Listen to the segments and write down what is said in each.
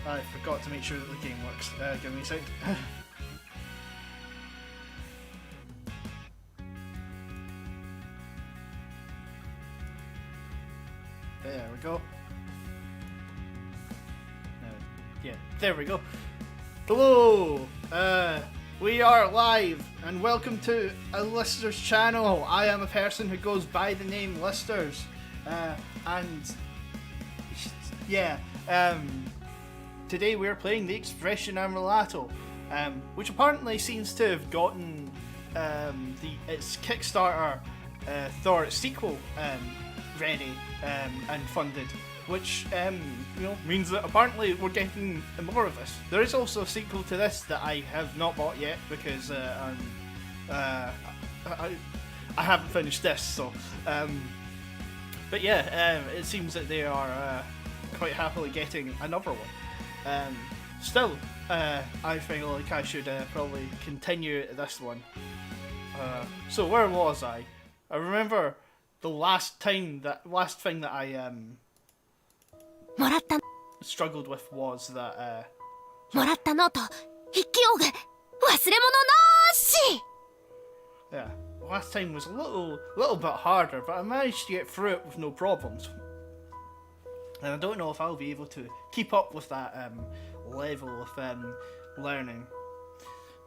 I forgot to make sure that the game works. Give me a sec. There we go. Yeah, there we go. Hello! We are live, and welcome to a Lister's channel. I am a person who goes by the name Listers. Today we're playing the expression Amrilato, which apparently seems to have gotten its Kickstarter for its sequel ready and funded, which means that apparently we're getting more of this. There is also a sequel to this that I have not bought yet because I haven't finished this. So, but yeah, it seems that they are quite happily getting another one. Still, I feel like I should probably continue this one. So where was I? I remember the last thing that I struggled with was that もらったノート筆記用具忘れ物なーし yeah, last time was a little bit harder, but I managed to get through it with no problems. And I don't know if I'll be able to keep up with that level of learning.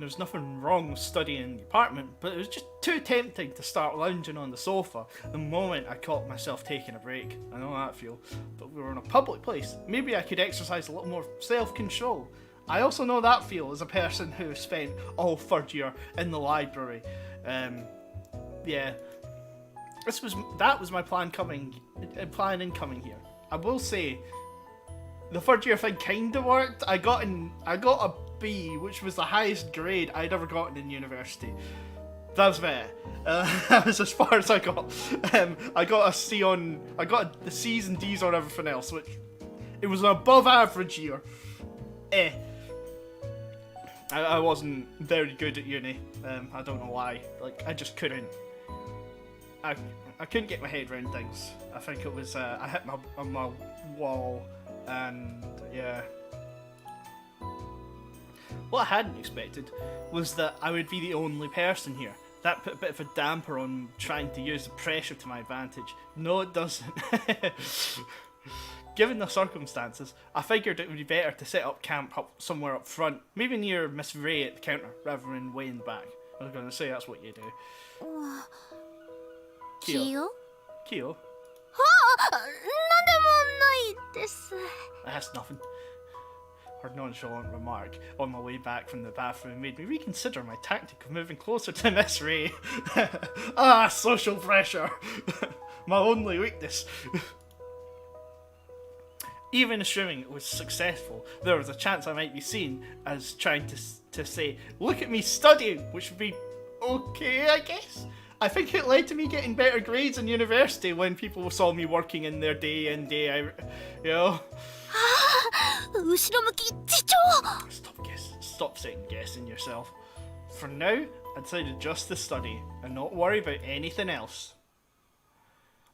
There's nothing wrong with studying in the apartment, but it was just too tempting to start lounging on the sofa the moment I caught myself taking a break. I know how that feels, but we were in a public place. Maybe I could exercise a little more self-control. I also know that feel as a person who spent all third year in the library. Yeah, that was my plan in coming here. I will say, the third year thing kinda worked. I got a B, which was the highest grade I'd ever gotten in university. That was fair. That was as far as I got. I got a C on. I got the C's and D's on everything else, which it was an above average year. I wasn't very good at uni. I don't know why. Like, I just couldn't. I couldn't get my head around things. I think it was I hit my wall, and yeah. What I hadn't expected was that I would be the only person here. That put a bit of a damper on trying to use the pressure to my advantage. No, it doesn't. Given the circumstances, I figured it would be better to set up camp somewhere up front, maybe near Miss Ray at the counter, rather than way in the back. I was going to say that's what you do. Kyo? Kyo? なんでもないです That's nothing. Her nonchalant remark on my way back from the bathroom made me reconsider my tactic of moving closer to Miss Ray. Social pressure. My only weakness. Even assuming it was successful, there was a chance I might be seen as trying to say, "Look at me studying," which would be okay, I guess. I think it led to me getting better grades in university when people saw me working in there day in, day out, you know. 後ろ向き次長 Stop second guessing yourself. For now, I decided just to study and not worry about anything else.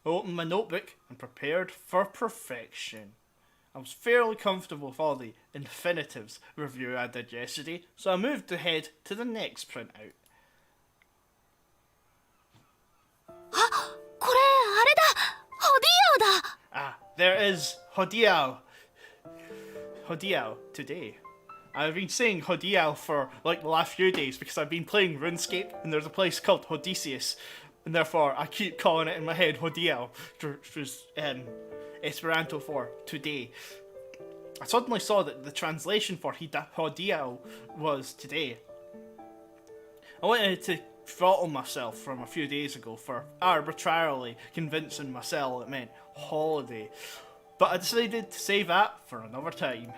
I opened my notebook and prepared for perfection. I was fairly comfortable with all the infinitives review I did yesterday, so I moved ahead to the next printout. これあれだホディアだ There is Hodiao. Hodiao today. I've been saying Hodiao for like the last few days because I've been playing RuneScape and there's a place called Hodicius, and therefore I keep calling it in my head Hodiao, which was Esperanto for today. I suddenly saw that the translation for Hodiao was today. I wanted to throttle myself from a few days ago for arbitrarily convincing myself it meant holiday, but I decided to save that for another time.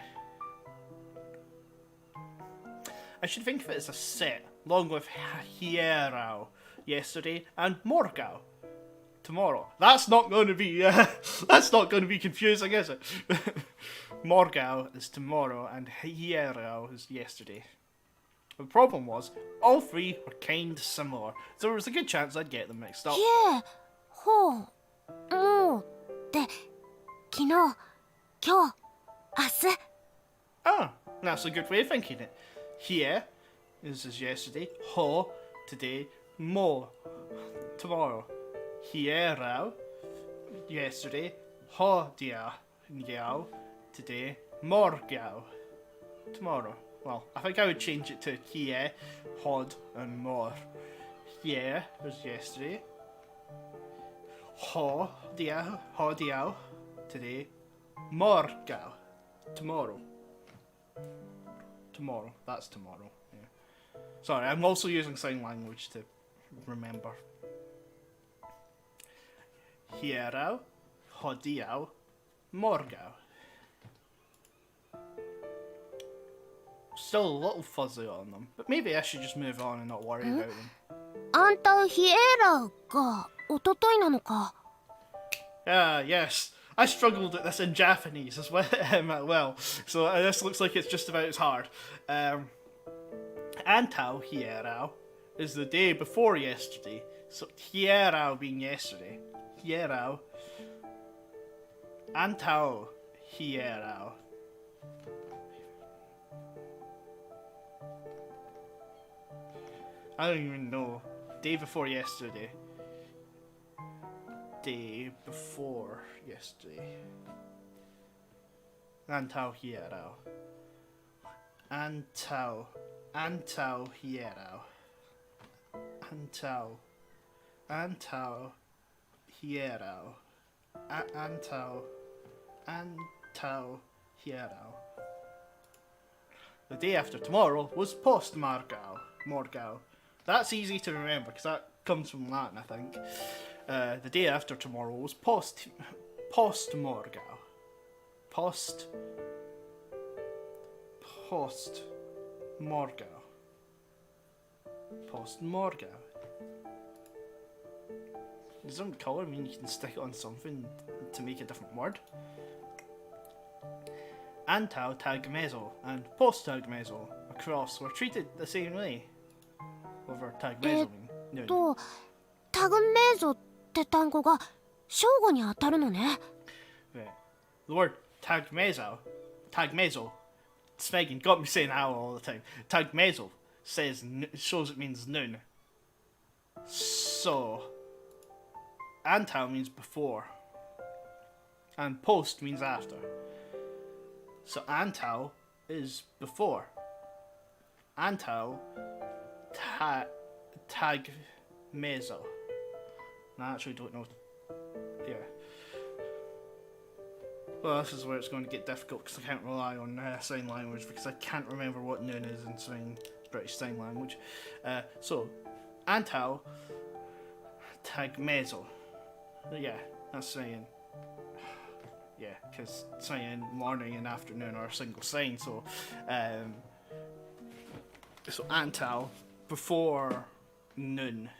I should think of it as a set, along with Hierao yesterday and Morgao tomorrow. That's not going to be confusing, is it? Morgao is tomorrow and Hierao is yesterday. The problem was, all three were kind of similar, so there was a good chance I'd get them mixed up. いえほうもうって昨日今日明日 Ah, that's a good way of thinking it. Here is yesterday. Ho, today. Mo, tomorrow. Hiera, yesterday. Ho dia, yao, today. Morgao, tomorrow. Well, I think I would change it to here, hod, and more. Here was yesterday. Ho diao, today. Morgao, tomorrow. Tomorrow, that's tomorrow. Yeah. Sorry, I'm also using sign language to remember. Hierau, hodiau, morgau. Still a little fuzzy on them, but maybe I should just move on and not worry about them. あんたヒエラが一昨日なのか。 Ah, yes. I struggled at this in Japanese as well, so this looks like it's just about as hard. Antau hierau is the day before yesterday, so hierau being yesterday. Hierau. Antau hierau. I don't even know. Day before yesterday. Day before yesterday. Antau hierau. Antau hierau. Antau hierau. Antau hierau. The day after tomorrow was post Morgau. That's easy to remember because that comes from Latin, I think. The day after tomorrow was post Morgau. Post Morgau. Does some colour mean you can stick it on something to make a different word? Antau tagmezo and post tagmezo across were treated the same way. Over tagmezo mean. タグメーゾって単語が正午に当たるのね。 Right. The word tagmezo, Megan got me saying owl all the time. Tagmezo shows it means noon. So, antau means before, and post means after. So antau is before. Antau tagmezo. I actually don't know. Yeah. Well, this is where it's going to get difficult because I can't rely on sign language because I can't remember what noon is in British Sign Language. So, antau tagmezo. Yeah, that's saying. Yeah, because saying morning and afternoon are a single sign. So, antau before noon.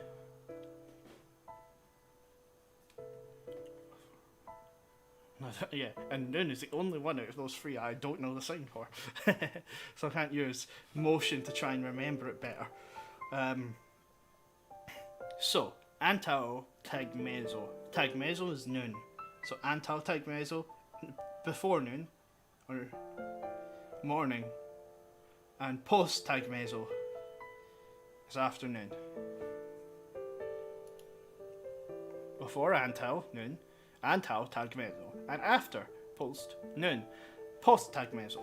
Yeah, and noon is the only one out of those three I don't know the sign for. So I can't use motion to try and remember it better. So, antau tagmezo. Tagmezo is noon. So antau tagmezo, before noon, or morning. And post tagmezo is afternoon. Before antau, noon. Antau tagmezo, and after post noon, post tagmezo.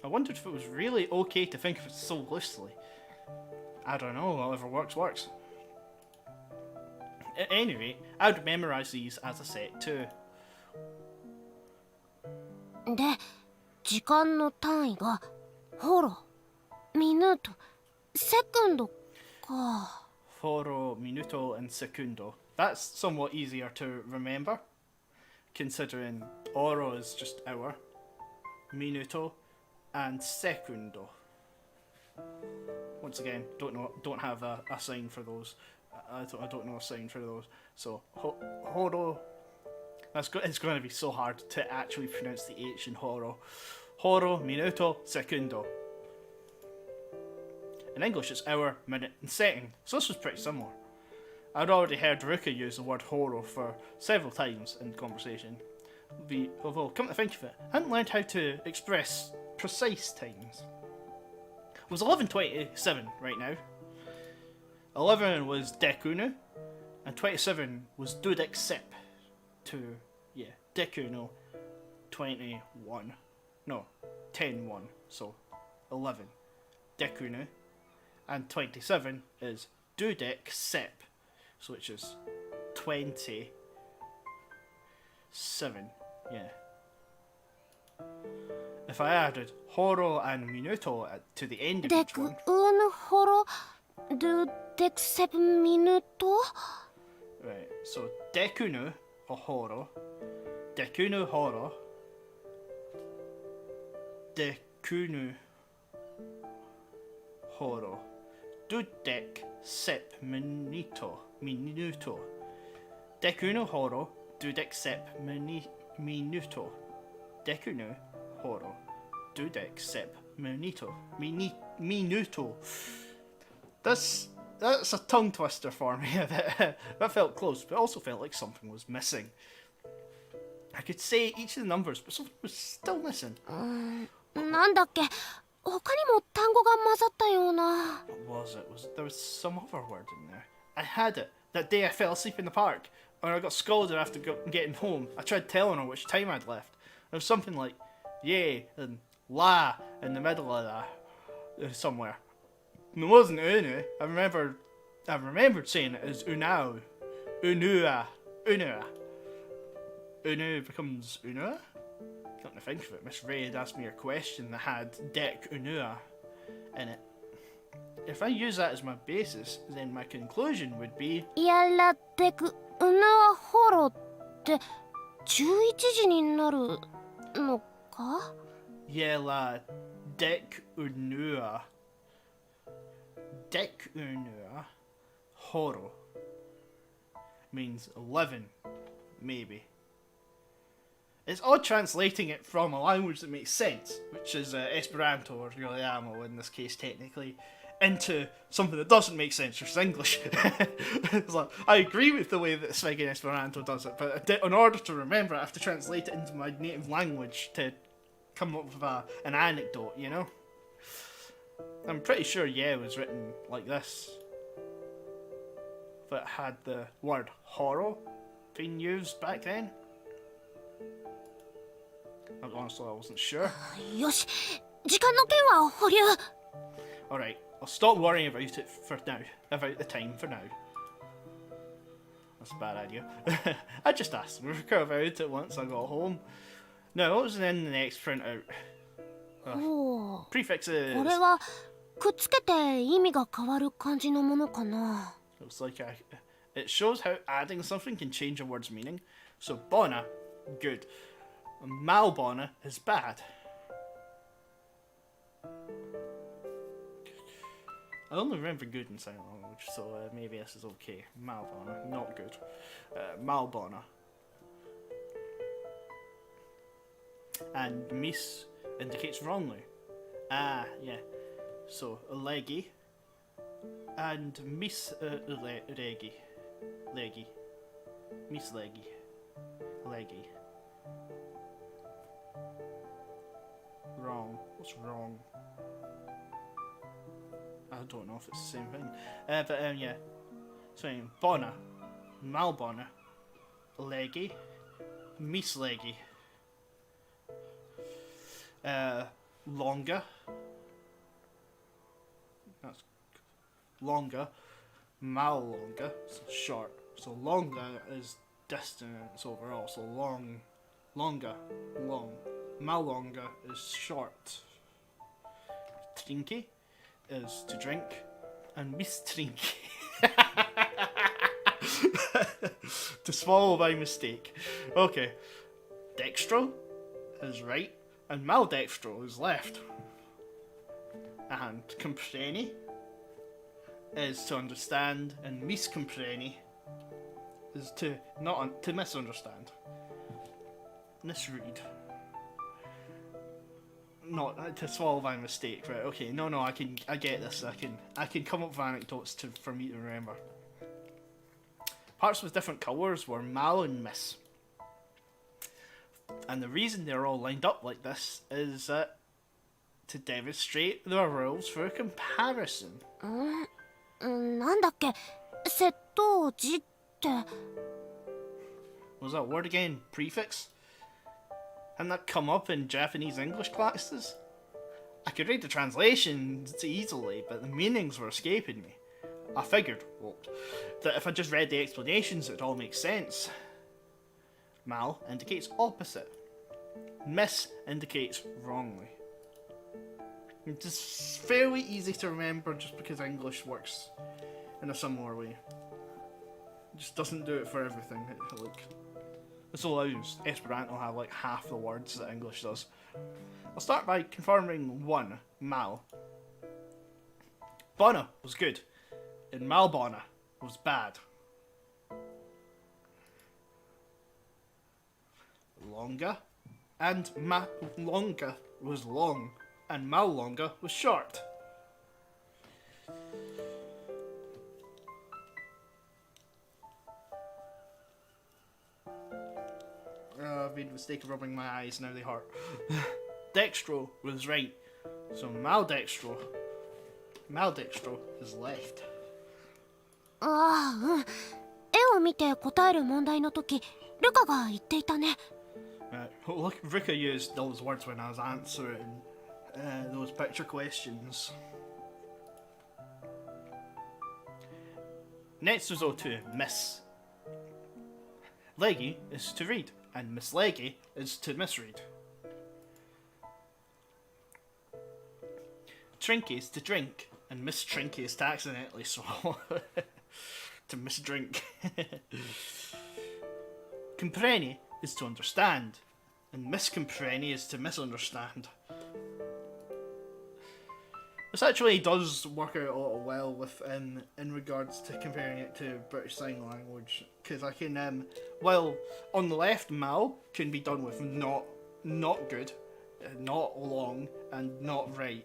I wondered if it was really okay to think of it so loosely. I don't know, whatever works. At any rate, I would memorise these as a set too. で、時間の単位がホロ、ミヌート、セクンドか。Foro, minuto, and secundo. That's somewhat easier to remember, considering oro is just hour, minuto, and secundo. Once again, don't have a sign for those. I don't know a sign for those. So horo. It's going to be so hard to actually pronounce the H in horo. Horo, minuto, secundo. In English, it's hour, minute, and second. So this was pretty similar. I'd already heard Ruka use the word horo for several times in conversation. although, come to think of it, I hadn't learned how to express precise times. It was 11:27 right now. 11 was Dekunu, and 27 was Dudek Sep. Dekunu 21. No, 10-1, so 11. Dekunu, and 27 is Dudek Sep, so which is 27. Yeah. If I added horo and minuto to the end of each one. Dekunu horo dudek sep minuto? Right, so dekunu horo, dekunu horo, dekunu horo, dudek sep minuto, dekunu horo, dudek sep minuto, dekunu horo, dudek sep minuto. That's a tongue twister for me. That felt close, but also felt like something was missing. I could say each of the numbers, but something was still missing. なんだっけ、他にも単語が混ざったような。 What was it? There was some other word in there. I had it. That day I fell asleep in the park, and I got scolded after getting home. I tried telling her which time I'd left. There was something like yay and la in the middle of that somewhere. And it wasn't unu. I remembered saying it as unau. Unua. Unu becomes unua? Come to think of it, Miss Ray had asked me a question that had dek unua in it. If I use that as my basis, then my conclusion would be やらでくうなわほろって11時になるのか？ Yela dek unua. Dek unua horo means 11, maybe. It's odd translating it from a language that makes sense, which is Esperanto or Yoriamo in this case technically, into something that doesn't make sense, which is English. It's like, I agree with the way that Svig in Esperanto does it, but in order to remember it, I have to translate it into my native language to come up with an anecdote, you know? I'm pretty sure yeah was written like this. But it had the word horo being used back then. Honestly, I wasn't sure. よし、時間の件は保留。 Alright, I'll stop worrying about it for now. About the time for now. That's a bad idea. I just asked Mirka about it once I got home. Now, what was in the next printout? おお、 Prefixes. これはくっつけて意味が変わる感じのものかな。 Looks like it shows how adding something can change a word's meaning. So bona, good. Malbona is bad. I only remember good in sign language, so maybe this is okay. Malbona, not good. Malbona. And mis indicates wrongly. Ah, yeah. So, leggy. And mis regi. Leggy. Mis leggy. Leggy. Wrong. What's wrong? I don't know if it's the same thing. But yeah. So bona, malbona, leggy, misleggy. Longer. That's longer. Mal longer. So short. So longer is distance overall. So long, longer, long. Mal longer is short. Trinky is to drink, and mistrinky to swallow by mistake. Okay, dextro is right, and maldextro is left. And compreni is to understand, and miscompreni is to to misunderstand. Misread. Not to swallow by mistake, right? Okay, no, I get this. I can come up with anecdotes for me to remember. Parts with different colours were mal and miss. And the reason they're all lined up like this is to demonstrate the rules for comparison. なんだっけ窃盗時って Was that word again? Prefix? Hadn't that come up in Japanese English classes? I could read the translations easily, but the meanings were escaping me. I figured, well, that if I just read the explanations, it would all make sense. Mal indicates opposite. Miss indicates wrongly. It's fairly easy to remember just because English works in a similar way. It just doesn't do it for everything. This allows Esperanto to have like half the words that English does. I'll start by confirming one, mal. Bona was good, and malbona was bad. Longa and longa was long, and mal-longa was short. I've made the mistake of rubbing my eyes, now they hurt. Dextro was right, so maldextro is left. ああ、うん。絵を見て答える問題の時、ルカが言っていたね。Look, Rika used those words when I was answering those picture questions. Next was O2, miss. Leggy is to read, and misleggy is to misread. Trinky is to drink, and mistrinky is to accidentally swallow. To misdrink. Compreni is to understand, and miscompreni is to misunderstand. This actually does work out a lot well with in regards to comparing it to British Sign Language, because I can well, on the left, mal can be done with not good, not long, and not right.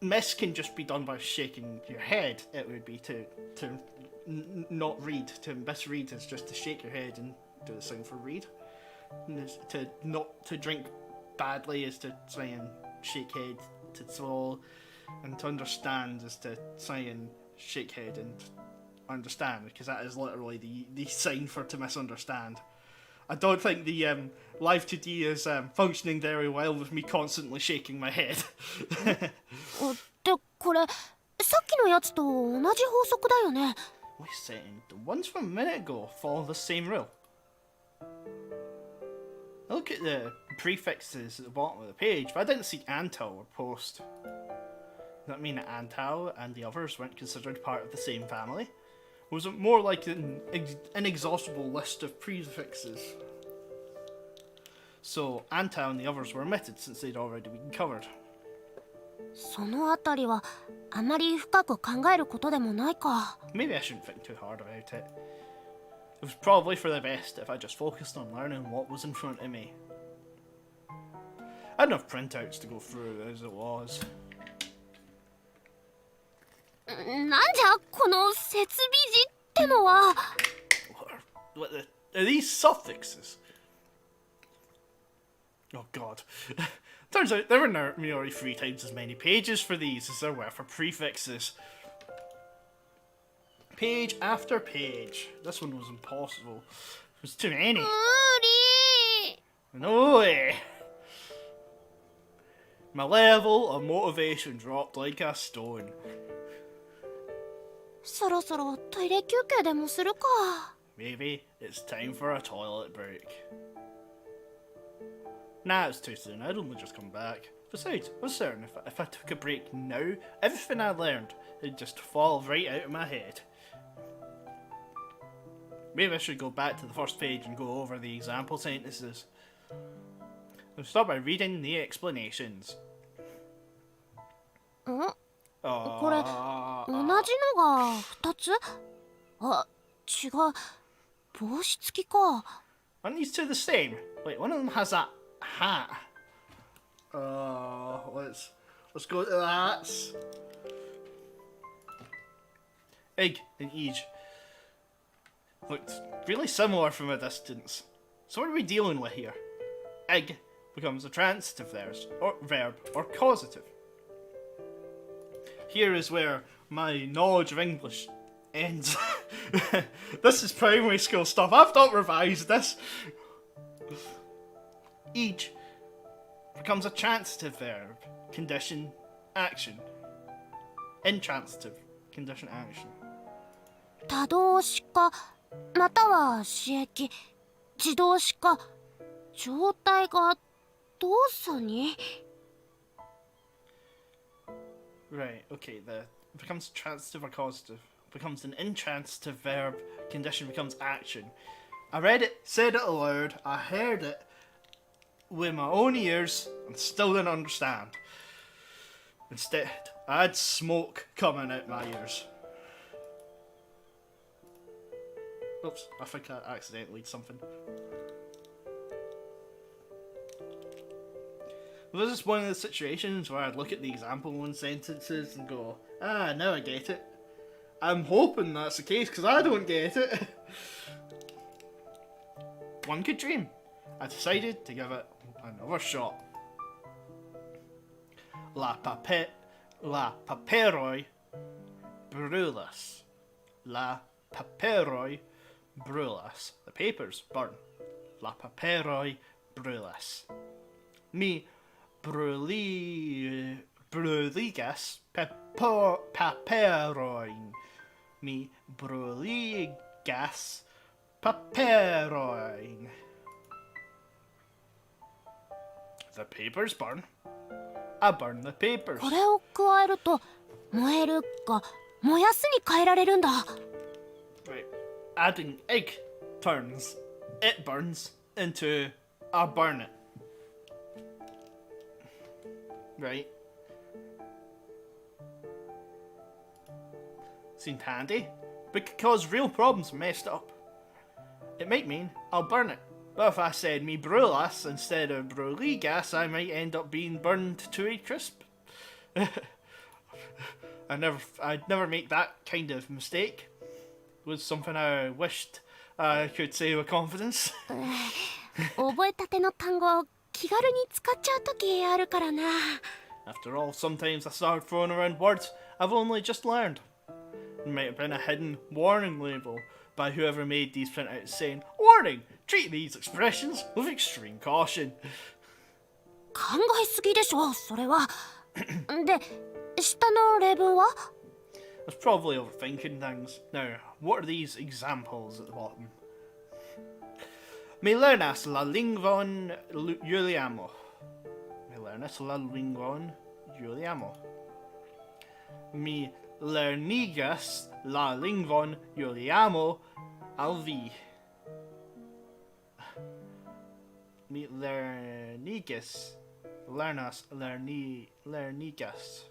Miss can just be done by shaking your head. It would be to not read. To misread is just to shake your head and do the sign for read. And to not to drink badly is to try and shake head to swallow, and to understand is to try and shake head and understand, because that is literally the sign for to misunderstand. I don't think the live 2D is functioning very well with me constantly shaking my head. で、これ、さっきのやつと同じ法則だよね。Wait a second, the ones from a minute ago follow the same rule. I look at the prefixes at the bottom of the page, but I didn't see Antal or Post. Does that mean that Antal and the others weren't considered part of the same family? Or was it more like an inexhaustible list of prefixes? So Antal and the others were omitted since they'd already been covered. そのあたりはあまり深く考えることでもないか。 Maybe I shouldn't think too hard about it. It was probably for the best if I just focused on learning what was in front of me. I had enough printouts to go through as it was. なんじゃこの設備字ってのは。 Are these suffixes? Oh god. Turns out there were nearly 3 times as many pages for these as there were for prefixes. Page after page. This one was impossible. It was too many. 無理。 No way. My level of motivation dropped like a stone. そろそろトイレ休憩でもするか。 Maybe it's time for a toilet break. Nah, it's too soon. I'd only just come back. Besides, I was certain if I took a break now, everything I learned would just fall right out of my head. Maybe I should go back to the first page and go over the example sentences. I'll start by reading the explanations. ん？これ同じのが2つ？あ、違う。帽子付きか。 Aren't these two the same? Wait, one of them has that hat. Let's go to the hats. Ig and Ij looked really similar from a distance. So what are we dealing with here? ig becomes a transitive verb or causative. Here is where my knowledge of English ends. This is primary school stuff. I've not revised this. Each becomes a transitive verb, condition, action. Intransitive, condition, action. 多動詞かまたは詞液自動詞か状態が動作に Right, okay, becomes transitive or causative, becomes an intransitive verb, condition becomes action. I read it, said it aloud, I heard it with my own ears, and still didn't understand. Instead, I had smoke coming out my ears. Oops, I think I accidentally did something. This is one of the situations where I'd look at the example in sentences and go, now I get it. I'm hoping that's the case because I don't get it. One could dream. I decided to give it another shot. La paperoi brulas. La paperoi brulas. The papers burn. La paperoi brulas. Mi bruligas paperoin. Mi bruligas paperoin. The papers burn. I burn the papers. これを加えると燃えるが燃やすに変えられるんだ Right. Adding egg turns it burns into I burn it. Right. Seemed handy, but could cause real problems messed up. It might mean I'll burn it, but if I said me brulas instead of bruligas, I might end up being burned to a crisp. I'd never make that kind of mistake. It was something I wished I could say with confidence. 覚えたての単語を気軽に使っちゃう時あるからな After all, sometimes I start throwing around words I've only just learned. There might have been a hidden warning label by whoever made these printouts saying, "Warning! Treat these expressions with extreme caution." 考えすぎでしょそれはで下の例文は I was probably overthinking things. Now, what are these examples at the bottom? Me lernas la lingvon Juliamo. Me lernas la lingvon Juliamo. Mi lernigas la lingvon Juliamo al vi. Mi lernigas lernigas.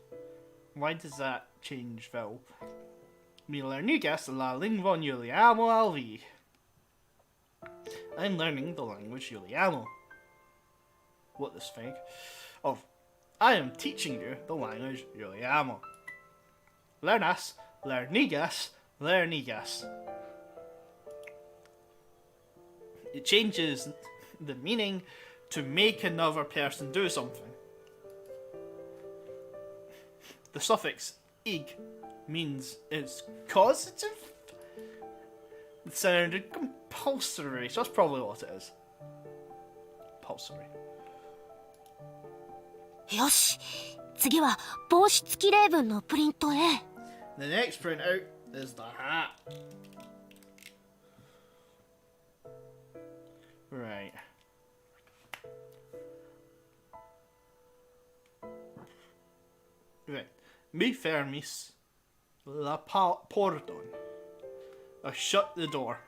Why does that change, Phil? Mi lernigas la lingvon Juliamo al vi. I'm learning the language Juliamo. What this thing? Oh, I am teaching you the language Juliamo. Lernas, lernigas, lernigas. It changes the meaning to make another person do something. The suffix ig means it's causative. It sounded compulsory, so that's probably what it is. Compulsory. よし次は帽子付き例文のプリントへ The next printout is the hat. Right. Right. Mi fermis la porton. I shut the door.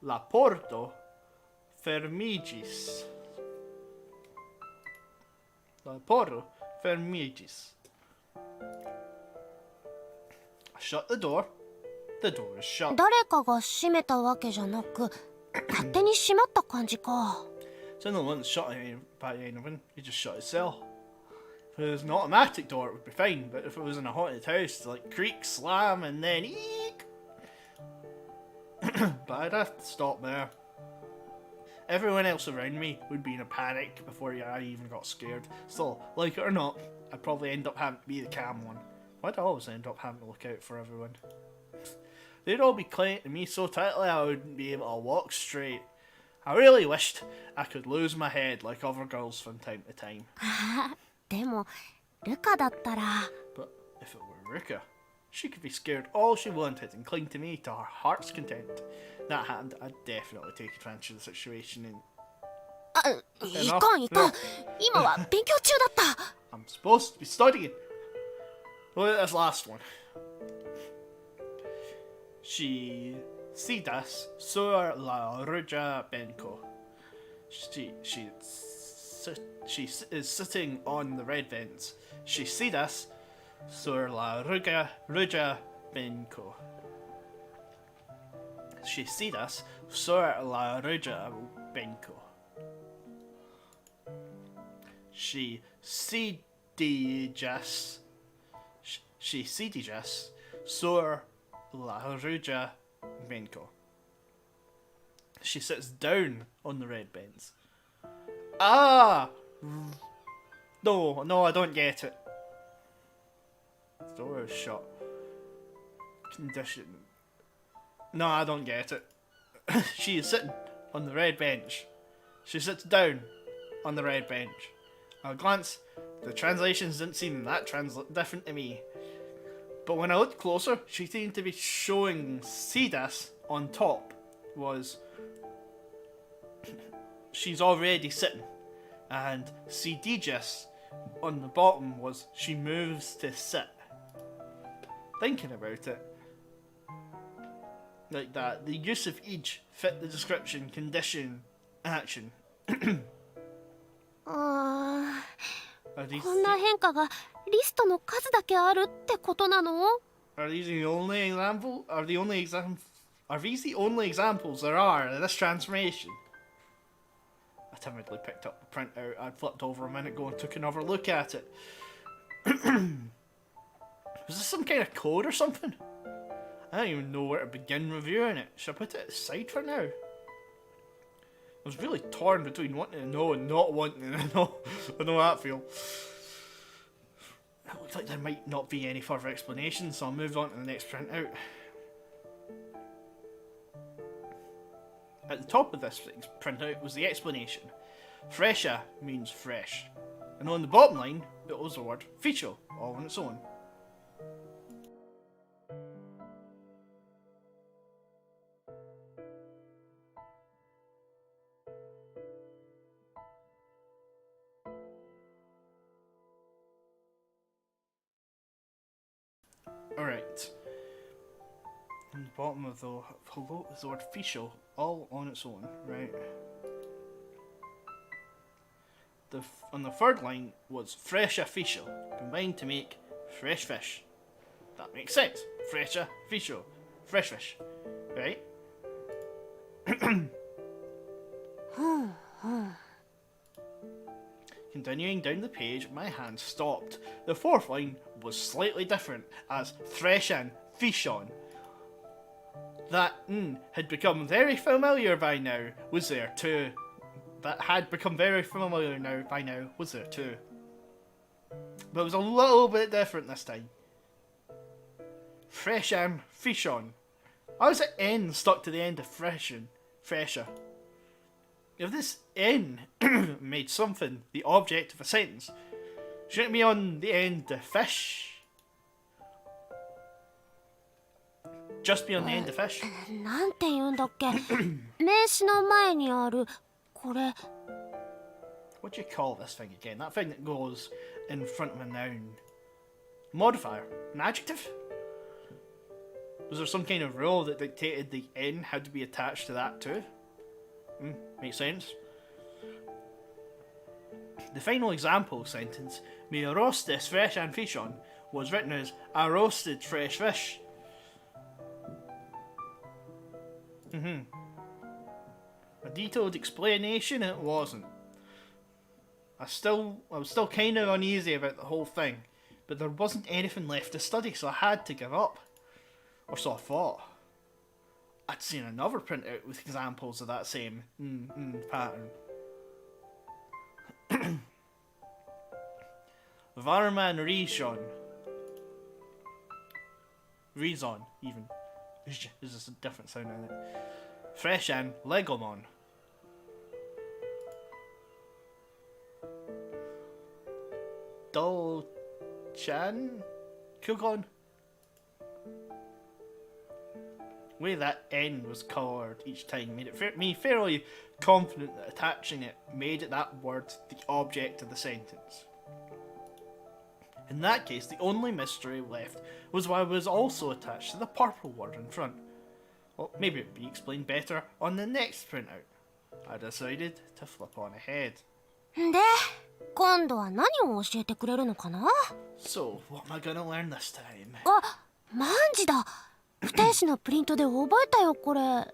La porto fermigis. La porto fermigis. I shut the door. The door is shut. 誰かが閉めたわけじゃなく勝手に閉まった感じか So no one's shut by anyone. You just shut itself. If it was an automatic door, it would be fine. But if it was in a haunted house, like creak, slam, and then eek. But I'd have to stop there. everyone else around me would be in a panic before I even got scared. So, like it or not, I'd probably end up having to be the calm one. Why'd I always end up having to look out for everyone? They'd all be clinging to me so tightly I wouldn't be able to walk straight. I really wished I could lose my head like other girls from time to time. でもルカだったら But if it were Ruka, she could be scared all she wanted and cling to me to her heart's content. That happened, I'd definitely take advantage of the situation and... いかんいかん今は勉強中だった I'm supposed to be studying. Look at this last one. She sidas sur la ruja benko. She is sitting on the red bench. She sidas sur la ruja benko. She sidas sur la ruja benko. She sidijas sur la ruja benko. She sits down on the red bench. Ah! No, I don't get it. The door is shut. Condition. No, I don't get it. She is sitting on the red bench. She sits down on the red bench. At a glance, the translations didn't seem that different to me. But when I looked closer, she seemed to be showing Sidas on top was she's already sitting, and Sidijas on the bottom was she moves to sit. Thinking about it, like that, the use of each fit the description, condition, action. あ Are these こんな変化がリストの数だけあるってことなの are these the only example? Are the only exam? Are these the only examples there are of this transformation? I timidly picked up the printout I'd flipped over a minute ago and took another look at it. Was this some kind of code or something? I don't even know where to begin reviewing it. Should I put it aside for now? I was really torn between wanting to know and not wanting to know. I know how that feel. It looks like there might not be any further explanation, so I'll move on to the next printout. At the top of this printout was the explanation. Fresha means fresh. And on the bottom line, it was the word ficho, all on its own. Alright. On the bottom of the hello is the word ficho, all on its own, right? On the third line was fresha ficho, combined to make fresh fish. That makes sense. Fresha ficho, fresh fish, right? Continuing down the page, my hand stopped. The fourth line was slightly different, as freshan fishon. That had become very familiar by now was there too. That had become very familiar by now was there too. But it was a little bit different this time. Freshan fishon. How is the N stuck to the end of freshen? Fresher. If this N made something the object of a sentence, shouldn't it be on the end of fish? Just be on the end of fish. なんて言うんだっけ名詞の前にあるこれ What do you call this thing again? That thing that goes in front of a noun. Modifier. An adjective? Was there some kind of rule that dictated the N had to be attached to that too? Makes sense. The final example sentence, "Me roastes fresh and fishon," was written as "I roasted fresh fish." A detailed explanation it wasn't. I was still kind of uneasy about the whole thing, but there wasn't anything left to study, so I had to give up. Or so I thought. I'd seen another printout with examples of that same pattern. Varman Rishon. Rezon, even. There's just a different sound in it. Freshan Legomon. Dol-chan Kugon. The way that N was coloured each time made it me fairly confident that attaching it made it that word the object of the sentence. In that case, the only mystery left was why it was also attached to the purple word in front. Well, maybe it'd be explained better on the next printout. I decided to flip on ahead. で、今度は何を教えてくれるのかな？ So, what am I gonna learn this time? あ、万字だ。不定詞のプリントで覚えたよこれ。って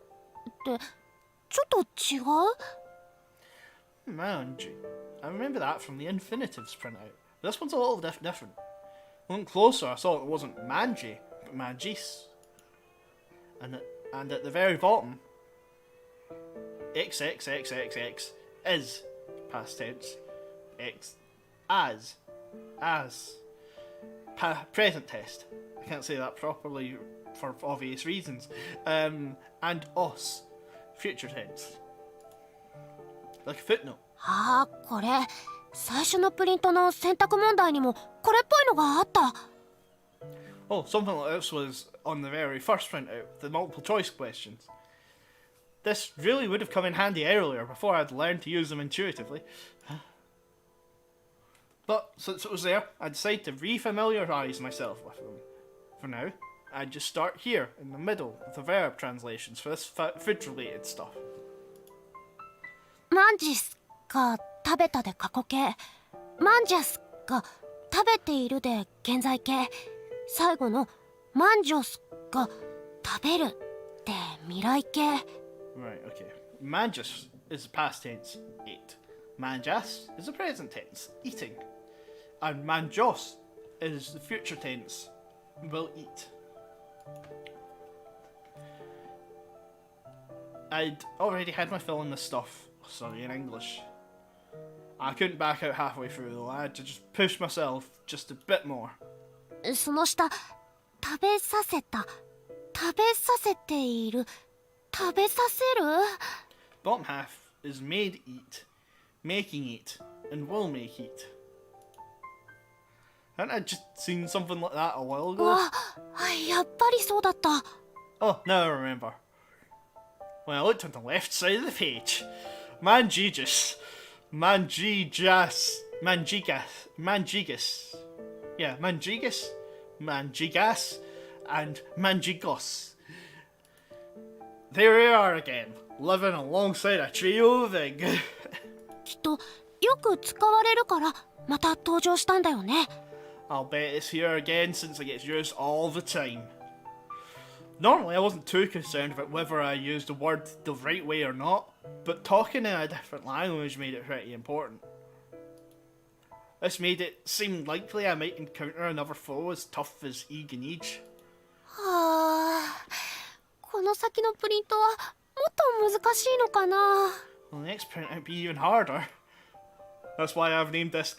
ちょっと違う？ Manji. I remember that from the infinitives printout. This one's a little different. Looking closer, I saw it wasn't manji, but manjis. And at the very bottom, XXXXX is past tense. X as present test. I can't say that properly for obvious reasons. And os, future tense. Like a footnote. あー、これ最初のプリントの選択問題にもこれっぽいのがあった。 Oh, something like this was on the very first printout, the multiple choice questions. This really would have come in handy earlier, before I'd learned to use them intuitively. But since it was there, I decided to re-familiarise myself with them. For now, I'd just start here, in the middle, with the verb translations for this food-related stuff. マンジスが食べたで過去形、マンジャスが食べているで現在形、最後のマンジョスが食べるで未来形。 Right, okay. Manjus is the past tense, ate. Manjas is the present tense, eating. And manjos is the future tense, will eat. I'd already had my fill in this stuff, in English. I couldn't back out halfway through though, I had to just push myself just a bit more. その下、食べさせた、食べさせている、食べさせる？ Bottom half is made eat, making eat, and will make eat. Hadn't I just seen something like that a while ago? わ、やっぱりそうだった。 Oh, now I remember. When I looked on the left side of the page, Manjigas, yeah, Manjigas, and Manjigos. There we are again, living alongside a trio thing. きっとよく使われるからまた登場したんだよね。 I'll bet it's here again since it gets used all the time. Normally I wasn't too concerned about whether I used the word the right way or not, but talking in a different language made it pretty important. This made it seem likely I might encounter another foe as tough as Eeg and Eej. はあ、この先のプリントはもっと難しいのかな。 Well, the next print might be even harder. That's why I've named this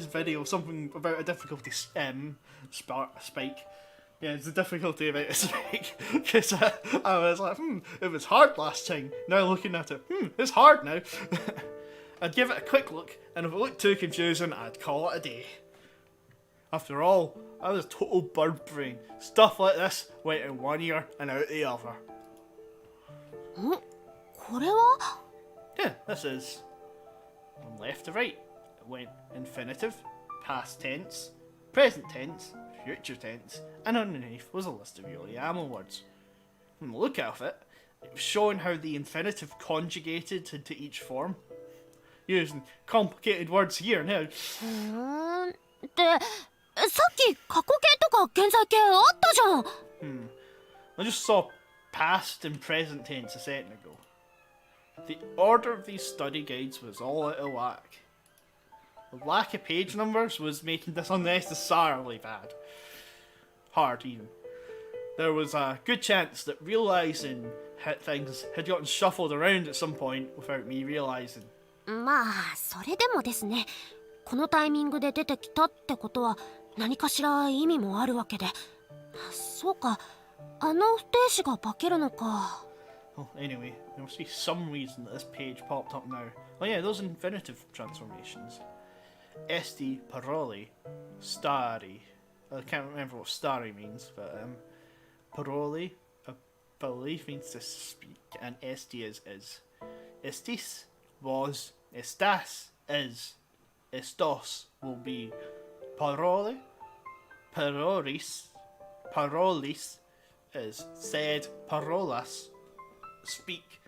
video something about a difficulty spike. Yeah, it's the difficulty about a spike. Because I was like, it was hard last time. Now looking at it, it's hard now. I'd give it a quick look, and if it looked too confusing, I'd call it a day. After all, I was a total bird brain. Stuff like this went in one ear and out the other. これは？ Yeah, this is. From left to right, it went infinitive, past tense, present tense, future tense, and underneath was a list of YAML words. From the look of it, it was showing how the infinitive conjugated into each form. Using complicated words here now. で、さっき過去形とか現在形あったじゃん。I just saw past and present tense a second ago. The order of these study guides was all out of whack. The lack of page numbers was making this unnecessarily bad. Hard even. there was a good chance that realising things had gotten shuffled around at some point without me realising. まあそれでもですね、このタイミングで出てきたってことは何かしら意味もあるわけで。そうか、あの不定詞が化けるのか。Well, anyway, there must be some reason that this page popped up now. Oh yeah, those infinitive transformations. Esti paroli stari. I can't remember what stari means, but paroli, I believe, means to speak, and esti is. Estis was, estas is, estos will be. Paroli, parolis is said, parolas speak.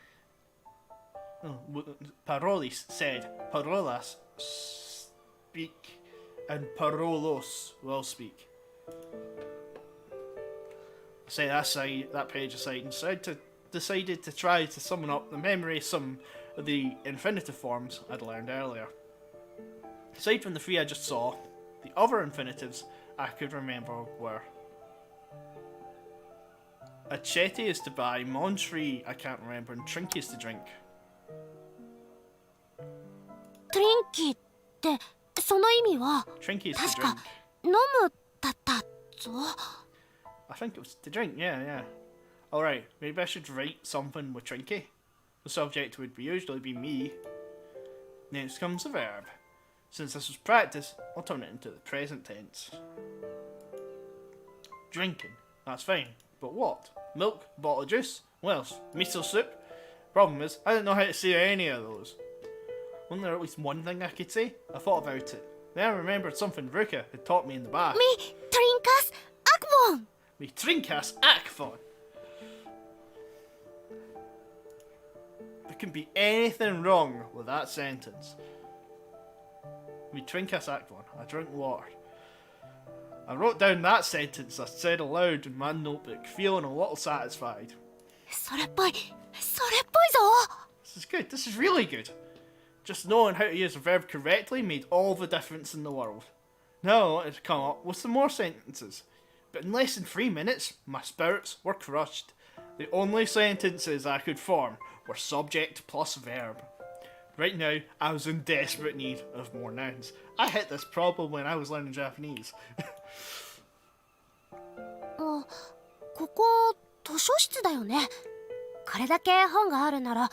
Parolis said, parolas speak, and parolos will speak. Say that page aside, and decided to try to summon up the memory of some of the infinitive forms I'd learned earlier. Aside from the three I just saw, the other infinitives I could remember were Achete is to buy, Montree I can't remember, and Trinky is to drink. トリンキーってその意味は Trinky is 確 to か drink. 飲むだったぞ。 I think it was to drink, yeah. Alright, maybe I should write something with Trinky. The subject would usually be me. Next comes the verb. Since this was practice, I'll turn it into the present tense. Drinking, that's fine. But what? Milk? Bottle of juice? What else? Miso soup? Problem is, I didn't know how to say any of those. Wasn't there at least one thing I could say? I thought about it. Then I remembered something Ruka had taught me in the bath. みトリンカスアクボン。 Me trinkas akfon. There can be anything wrong with that sentence. Me trinkas akfon. I drink water. I wrote down that sentence I said aloud in my notebook, feeling a little satisfied. それっぽい、それっぽいぞ。 This is good. This is really good. Just knowing how to use a verb correctly made all the difference in the world. Now I wanted to come up with some more sentences. But in less than 3 minutes, my spirits were crushed. The only sentences I could form were subject plus verb. Right now, I was in desperate need of more nouns. I hit this problem when I was learning Japanese. あ、ここ図書室だよね。これだけ本があるなら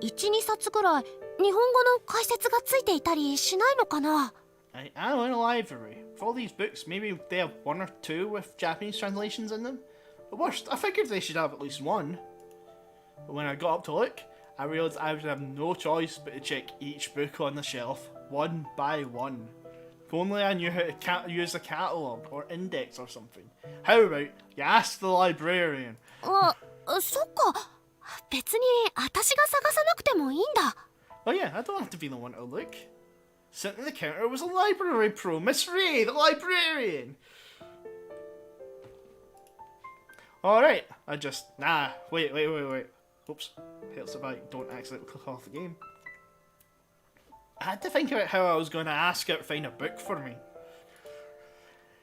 1,2 冊ぐらい日本語の解説がついていたりしないのかな。 I'm in a library. For all these books, maybe they have 1 or 2 with Japanese translations in them. At worst, I figured they should have at least 1. But when I got up to look, I realised I would have no choice but to check each book on the shelf, one by one. If only I knew how to use a catalogue or index or something. How about you ask the librarian? あ、そっか。別に私が探さなくてもいいんだ。 Oh yeah, I don't have to be the one to look. Sitting at the counter was a library pro, Miss Ray, the librarian. Alright, I just... Nah, wait. Oops, hits the bike, don't accidentally click off the game. I had to think about how I was going to ask her to find a book for me.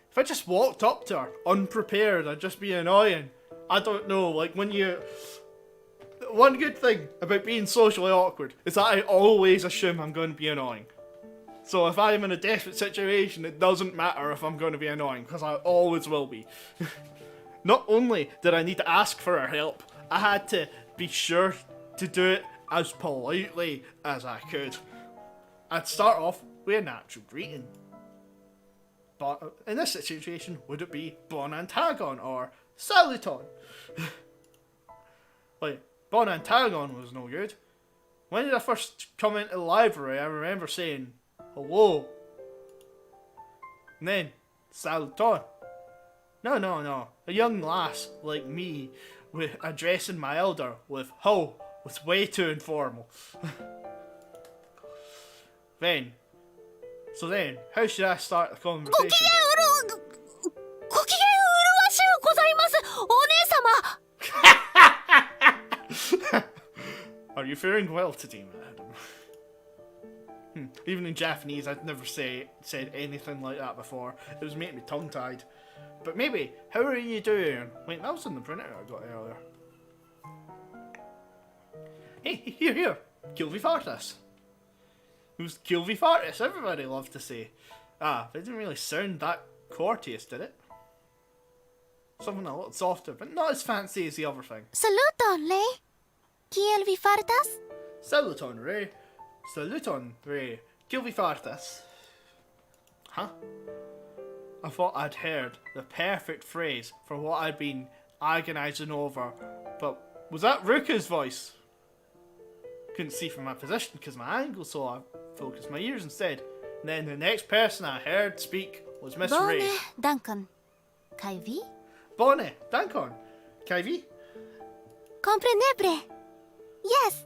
If I just walked up to her, unprepared, I'd just be annoying. I don't know, like when you... One good thing about being socially awkward is that I always assume I'm going to be annoying. So if I'm in a desperate situation, it doesn't matter if I'm going to be annoying, because I always will be. Not only did I need to ask for her help, I had to be sure to do it as politely as I could. I'd start off with a natural greeting. But in this situation, would it be bon antagon or saluton? Like, bon antagon was no good. When did I first come into the library, I remember saying, hello. And then, saluton. No. A young lass like me with addressing my elder with ho was way too informal. Then, how should I start the conversation? ご機嫌うるわしゅうございます、お姉様。 Are you faring well today, madam? Even in Japanese, I'd never said anything like that before. It was making me tongue-tied. But maybe, how are you doing? Wait, that was in the printer I got earlier. Hey, here. Kilvi Fartas. Who's Kilvi Fartas? Everybody loved to say. But it didn't really sound that courteous, did it? Something a little softer, but not as fancy as the other thing. Saluton, Rey. Kiel vi fartas? Saluton, Rey. Saluton, Rey. Kilvi Fartas. Huh? I thought I'd heard the perfect phrase for what I'd been agonising over, but was that Ruka's voice? Couldn't see from my position because my angle, so I focused my ears instead. And then the next person I heard speak was Miss Ray. Bone, Duncan. Kai vi? Bonne, Duncan. Kai vi? Compreneble. Yes.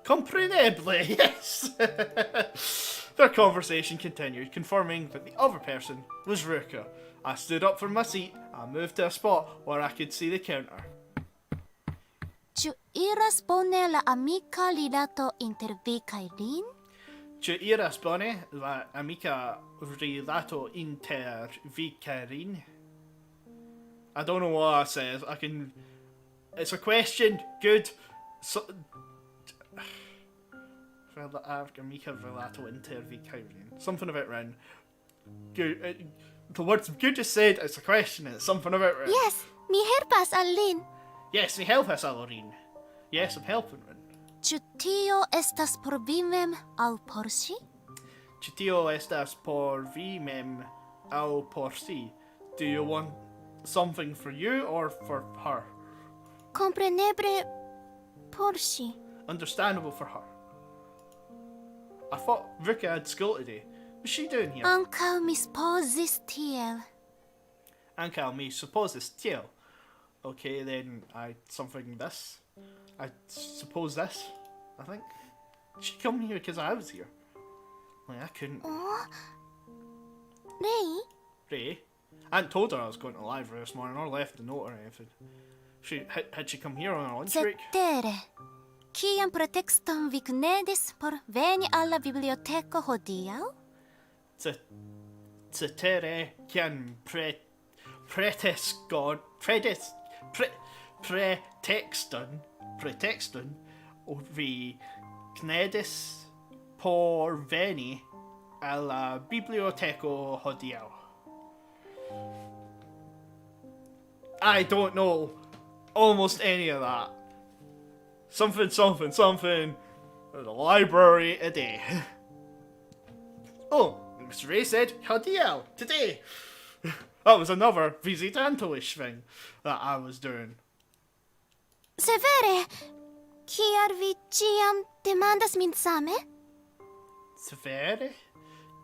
Compreneble, yes. Their conversation continued, confirming that the other person was Ruka. I stood up from my seat and moved to a spot where I could see the counter. Tu iras bone la amica rilato inter vi kai Rin? Tu iras bone la amica rilato inter vi kai Rin? I don't know what I said. It's a question. Good. So, amica rilato inter vi kai Rin. Something about Rin. Good. The words good just said. It's a question. It's something about Rin. Yes, mi helpas al Rin. Yes, we help us, Alorin. Yes, I'm helping Rin. Ĉu tio estas por vi mem aŭ por ŝi? Ĉu tio estas por vi mem aŭ por si? Do you want something for you or for her? Compreneble por ŝi. Understandable for her. I thought Ruka had school today. What's she doing here? Ankaŭ mi supozis tiel. Ankaŭ mi supozis tiel. Okay, then I suppose this, I think. She come here because I was here. Like, I couldn't. Oh. Rei? Ray? I hadn't told her I was going to the library this morning or left a note or anything. Had she come here on her lunch break? Cetere. Kian pretexton vi knedis por veni alla biblioteko hodiaŭ? Cetere kian pretexton vi knedis por veni alla biblioteko hodiaŭ. I don't know almost any of that. Something at the library a day. Oh, Mr. Ray said hodiaŭ today. That was another visitanto-ish thing that I was doing. Severe, kial vi ĉiam demandas min same? Severe?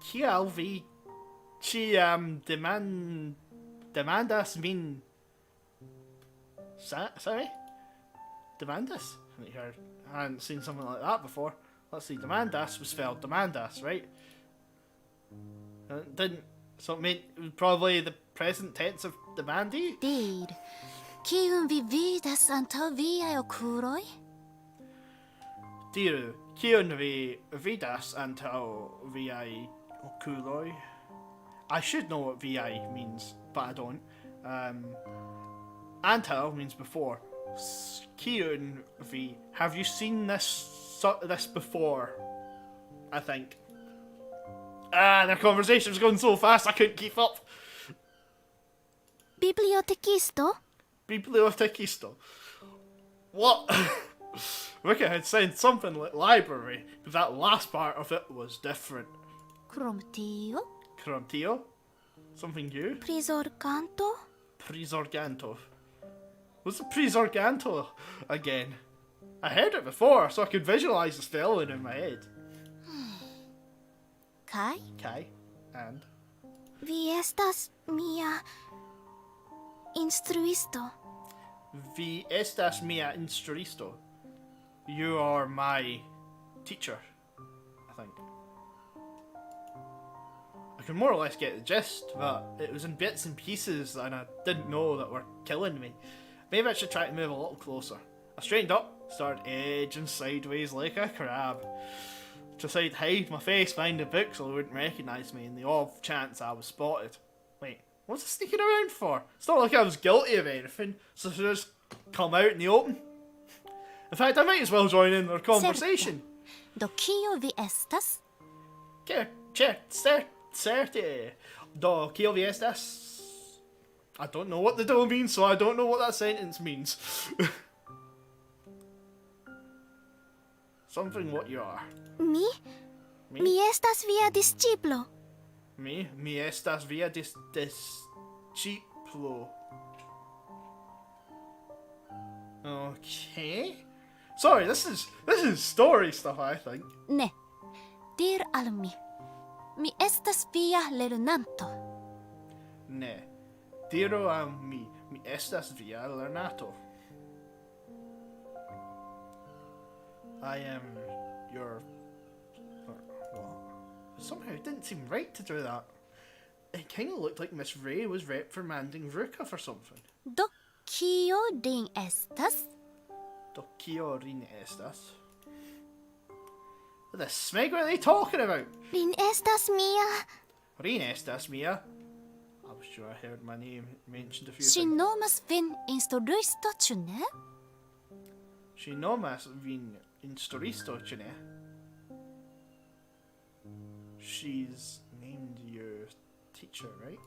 Kial vi ĉiam demandas min... Sorry? Demandas? I hadn't seen something like that before. Let's see, demandas was spelled demandas, right? Didn't... So it meant probably the present tense of demandi? Dir, kiun vi vidas antaŭ viaj okuloj? Diru, kiun vi vidas antaŭ viaj okuloj? I should know what vi means, but I don't. Antaŭ means before. Kiun vi... Have you seen this before? I think. Their conversation was going so fast I couldn't keep up. Bibliotekisto? Bibliotekisto. What? Ruka had said something like library, but that last part of it was different. Krom tio? Krom tio? Something new? Prizorganto? Prizorganto. What's a prizorganto again? I heard it before, so I could visualise the spelling in my head. Kai? Kai. And? Vi estas mia instruisto. Vi estas mia instruisto. You are my teacher, I think. I can more or less get the gist, but it was in bits and pieces and I didn't know that were killing me. Maybe I should try to move a little closer. I straightened up, started edging sideways like a crab. Just I'd hide my face behind the book so they wouldn't recognise me in the off chance I was spotted. Wait, What's it sneaking around for? It's not like I was guilty of anything, so just come out in the open. In fact, I might as well join in their conversation. Do kio vi estas? Certe. Do kio vi estas? I don't know what the do means, so I don't know what that sentence means. Something what you are. Mi? Me? Mi estas via disciplo. Me? Mi estas via disciplo. Okay. Sorry, this is story stuff, I think. Ne, dir al mi. Mi estas via lernanto. Ne. Diro a mi. Mi estas via lernato. I am your... What? Somehow it didn't seem right to do that. It kind of looked like Miss Ray was reprimanding Ruka for something. Do kio rin estas? Do kio rin estas? What the smeg are they talking about? Rin estas mia. Rin estas mia. I was sure I heard my name mentioned a few Ŝi times. nomas vin instruisto, ĉu ne? She nomas vin instruisto, ĉu ne? She's named your teacher, right?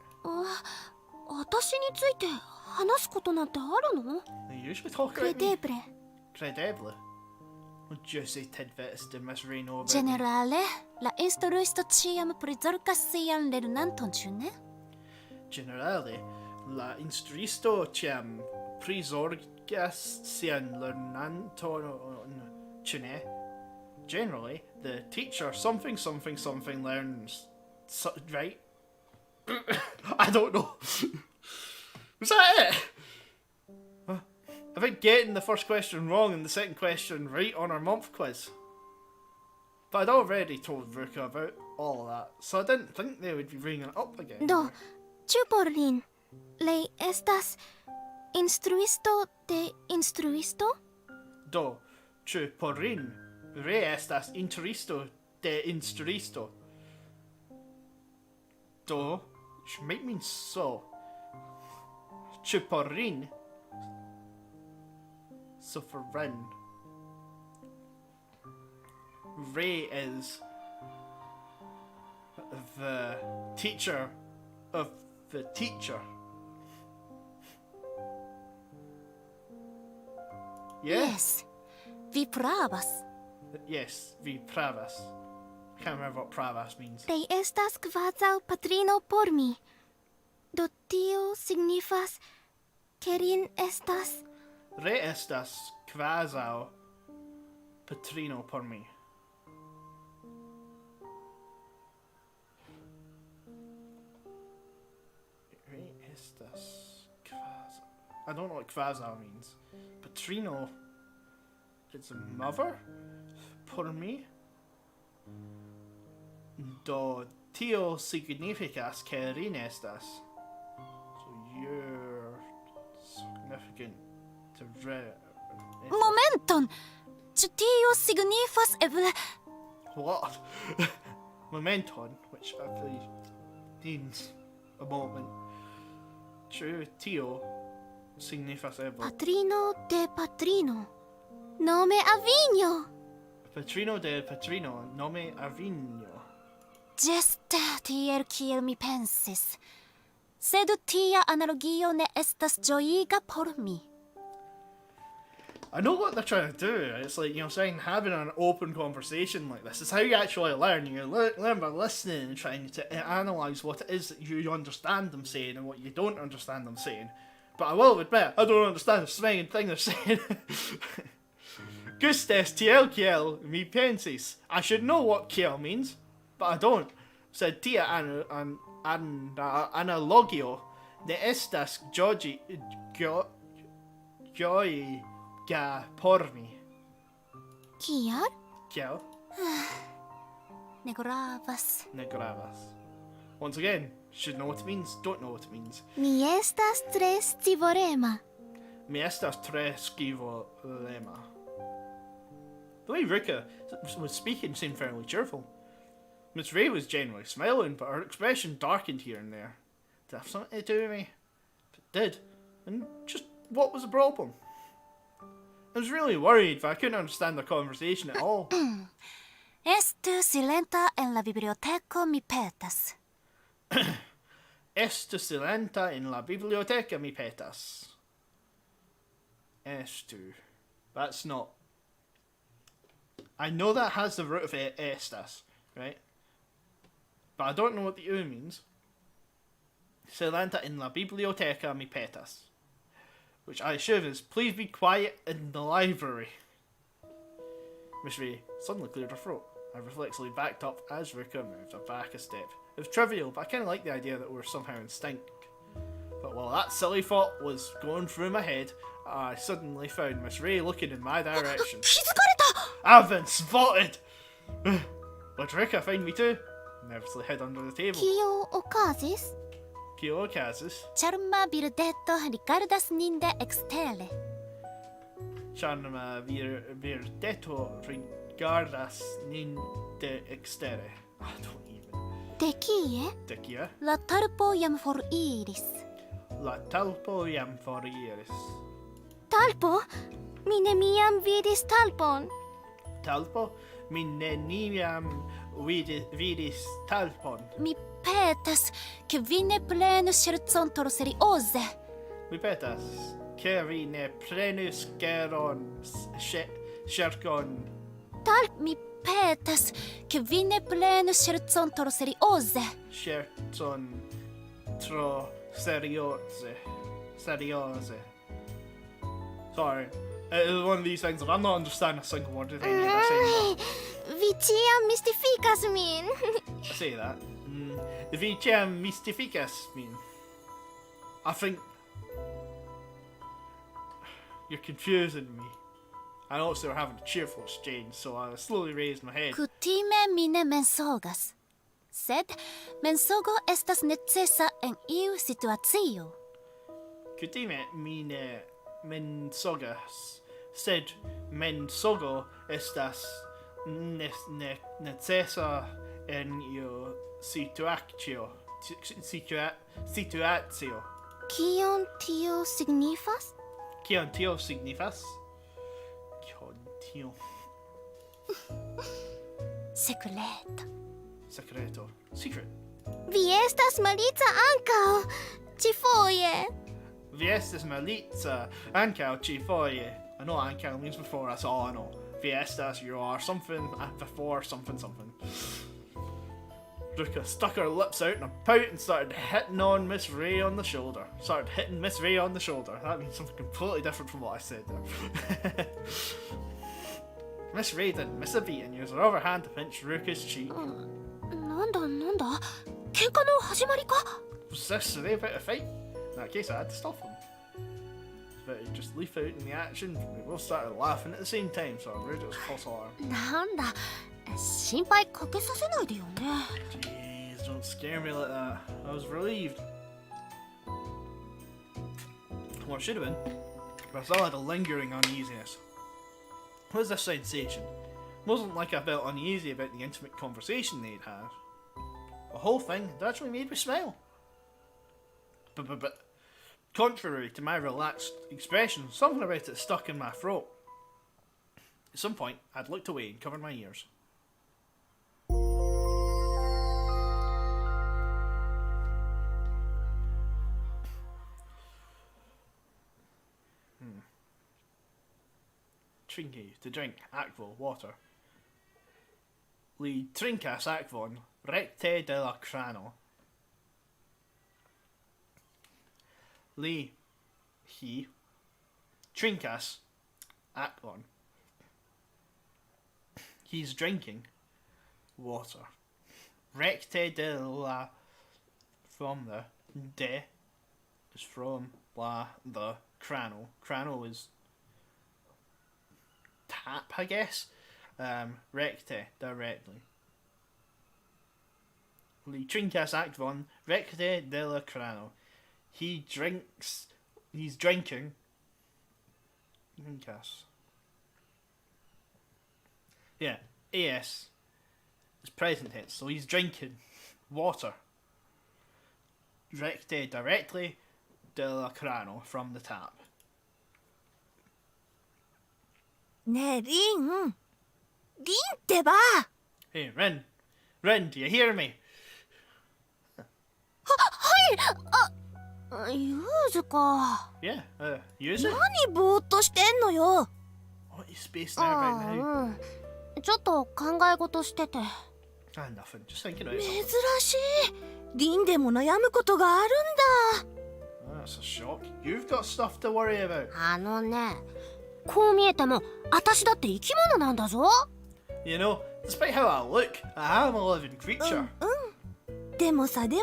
私について話すことなんてあるの？ They usually talk クレ about デ me. ーブレ。 Credible. What juicy tidbits did Miss Ray know about me? Generale, la instruisto ĉiam prizorgas sian lernanton, ĉu ne? Generale, la instruisto ĉiam prizorgas sian lernanton, ĉu ne? Generally, the teacher something learns. Right? I don't know. Was that it? I think getting the first question wrong and the second question right on our month quiz. But I'd already told Ruka about all of that, so I didn't think they would be bringing it up again. Do, ĉu por lin le estas instruisto de instruisto? Do, ĉu por rin re estas instruisto de instruisto? Do, which might mean so. Ĉu por rin? So for Rin, Ray is the teacher of the teacher. Yeah? Yes, vi pravas. Yes, vi pravas. Can't remember what pravas means. Li estas kvazaŭ patrino por mi. Do tio signifas ke rin estas... Re estas kvazaŭ patrino por mi. Re estas kvazaŭ. I don't know what kvazaŭ means. Patrino is a mother por mi. Do tio significas ke rin estas. So you're significant. Momenton! Ĉu tio signifas eble... What? Momenton, which I believe means a moment. Ĉu tio signifas eble? Patrino de patrino. Nome Avigno. Patrino de patrino, nome Avigno. Ĝuste tiel kiel mi pensis. Sed tia analogio ne estas ĝojiga por mi. I know what they're trying to do. It's like, you know, saying having an open conversation like this is how you actually learn. You learn by listening and trying to analyse what it is that you understand them saying and what you don't understand them saying. But I will admit, I don't understand the smanging thing they're saying. Gustes tiel kiel mi pensis. I should know what kiel means, but I don't. Said tia analogio ne estas joyiga por mi. Kial? Kiel? Ne gravas. Ne gravas. Once again, should know what it means, don't know what it means. Mi estas tre scivolema. Mi estas tre scivolema. The way Ruka was speaking seemed fairly cheerful. Miss Ray was generally smiling, but her expression darkened here and there. Did it have something to do with me? If it did, then just what was the problem? I was really worried, but I couldn't understand the conversation at all. Es tu silenta en la biblioteca mi petas. Estu silenta en la biblioteca mi petas. Estu. That's not... I know that has the root of estas, right? But I don't know what the U means. Silenta en la biblioteca mi petas. Which I assume is, please be quiet in the library. Miss Ray suddenly cleared her throat. I reflexively backed up as Ruka moved back a step. It was trivial, but I kind of liked the idea that we were somehow in sync. But while that silly thought was going through my head, I suddenly found Miss Ray looking in my direction. 気づかれた! I've been spotted! Would Ruka find me too? Nervously hid under the table. Kio okazis? Kio Kazis. Charma birdetto ricardas ninde extere. Charma virdetto rigardas ninde extere. I don't even. De kie? De kia? La talpo jam for iris. La talpo jam for iris. Talpo? Mi neniam vidis talpon. Talpo? Mi neniam vidis talpon. Mi petas, che vi ne plenus scherzontor seriose. Mi petas, che vi ne prenus geron scercon. Mi petas, che vi ne plenus scherzontor seriose. Scherzon tro seriose. Sorry. It was one of these things, I'm not understanding a single word of any of this anymore. Vi ciam mystificas min. I say that. Vi ciam mystificas mean. I think you're confusing me. I also were having a cheerful exchange, so I slowly raised my head. Kutime mi ne mensogas. Sed mensogo estas necesa en iu situacio. Kutime mi ne mensogas. Sed mensogo estas necesa en iu situacio. Situatio. Kion tio signifas? Kion tio signifas? Kion tio? Secreto. Secreto. Secret. Vi estas malica ankaŭ ĉifoje. Vi estas malica ankaŭ ĉifoje. I know what ankaŭ means before, that's all I know. Vi estas, you are something, before something something. Ruka stuck her lips out in a pout and started hitting on Miss Ray on the shoulder. Started hitting Miss Ray on the shoulder. That means something completely different from what I said there. Miss Ray didn't miss a beat and used her other hand to pinch Ruka's cheek. なんだ喧嘩の始まりか Was this today about a fight? In that case, I had to stop them. But he just leaf out in the action. We both started laughing at the same time, so I rode it was false alarm. なんだ心配かけさせないでよね Jeez, don't scare me like that. I was relieved. Well, it should have been, but I still had a lingering uneasiness. What was this sensation? It wasn't like I felt uneasy about the intimate conversation they'd had. The whole thing had actually made me smile. But contrary to my relaxed expression, something about it stuck in my throat. At some point, I'd looked away and covered my ears. Trinky, to drink, aqua, water. Li trincas aquon, recte de la crano. Li, he, trincas, aquon. He's drinking water. Recte de la, from the, de, is from, la, the, crano. Crano is tap, I guess. Recte, directly. Li trincas aquon, recte de la crano. He's drinking. Trincas. Yeah, AS is present tense, so he's drinking water. directly del crano from the tap. ねえリンってば Hey, Ren, do you hear me? ユーズか。 Yeah, use it. 何ぼーっとしてんのよ What are you spacing out right now? ちょっと考え事してて。Ah, nothing. Just thinking about 珍 something. しいリンでも悩むことがあるんだ That's a shock. You've got stuff to worry about. こう見えても私だって生き物なんだぞ。 You know, despite how I look, I am a living creature. でもさリン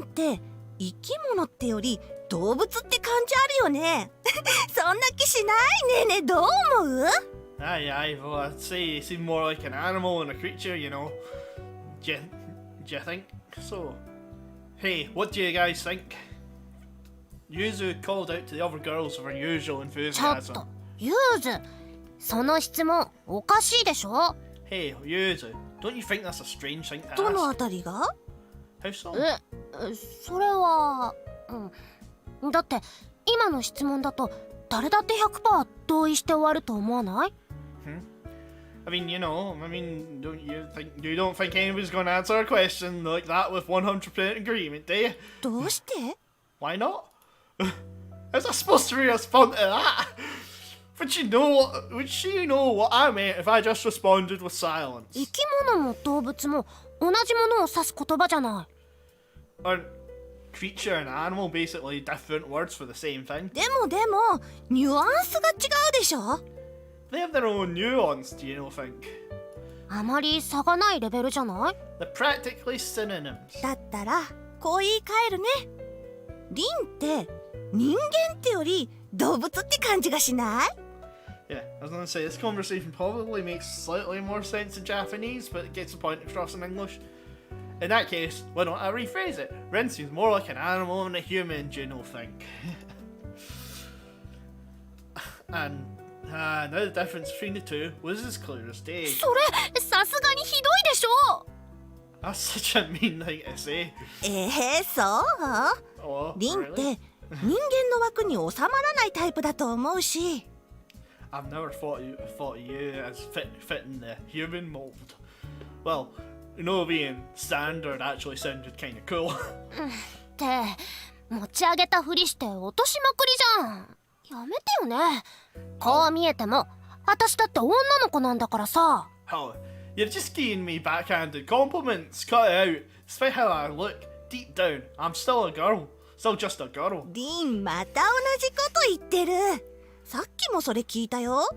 って生き物ってより動物って感じあるよねそんな気しないねえどう思う Aye, well, I'd say you seem more like an animal than a creature, you know. Do you think so? Hey, what do you guys think? Yuzu called out to the other girls with her usual ちょっ enthusiasm. とユーズ、その質問おかしいでしょ。 Hey, Yuzu, don't you think that's a strange thing to どの ask? あたりが How so? それはだって今の質問だと誰だって 100% 同意して終わると思わない？ I mean, you know, you don't think anybody's going to answer a question like that with 100% agreement, do you? どうして Why not? How's I supposed to respond to that? Would she know what I meant if I just responded with silence? 生き物も動物も同じものを指す言葉じゃない。 Aren't creature and animal basically different words for the same thing? でもニュアンスが違うでしょ They have their own nuance, do you know, think? あまり差がないレベルじゃない？ They're practically synonyms. だったらこう言い換えるねリンって人間ってより動物って感じがしない Yeah, I was going to say, this conversation probably makes slightly more sense in Japanese, but it gets the point across in English. In that case, why don't I rephrase it? Ren seems more like an animal than a human, do you know, think? And now the difference between the two was as clear as day. それさすがにひどいでしょ。 That's such a mean thing to say. そう Oh, リンって really? 人間の枠に収まらないタイプだと思うし I've never thought of you as fitting the human mold. Well, being standard actually sounded kind of cool. って持ち上げたふりして落としまくりじゃん。やめてよね。こう見えても私だって女の子なんだからさ。 Oh, you're just giving me backhanded compliments. Cut it out. Despite how I look, deep down, I'm still a girl. Still just a girl. リンまた同じこと言ってるさっきもそれ聞いたよ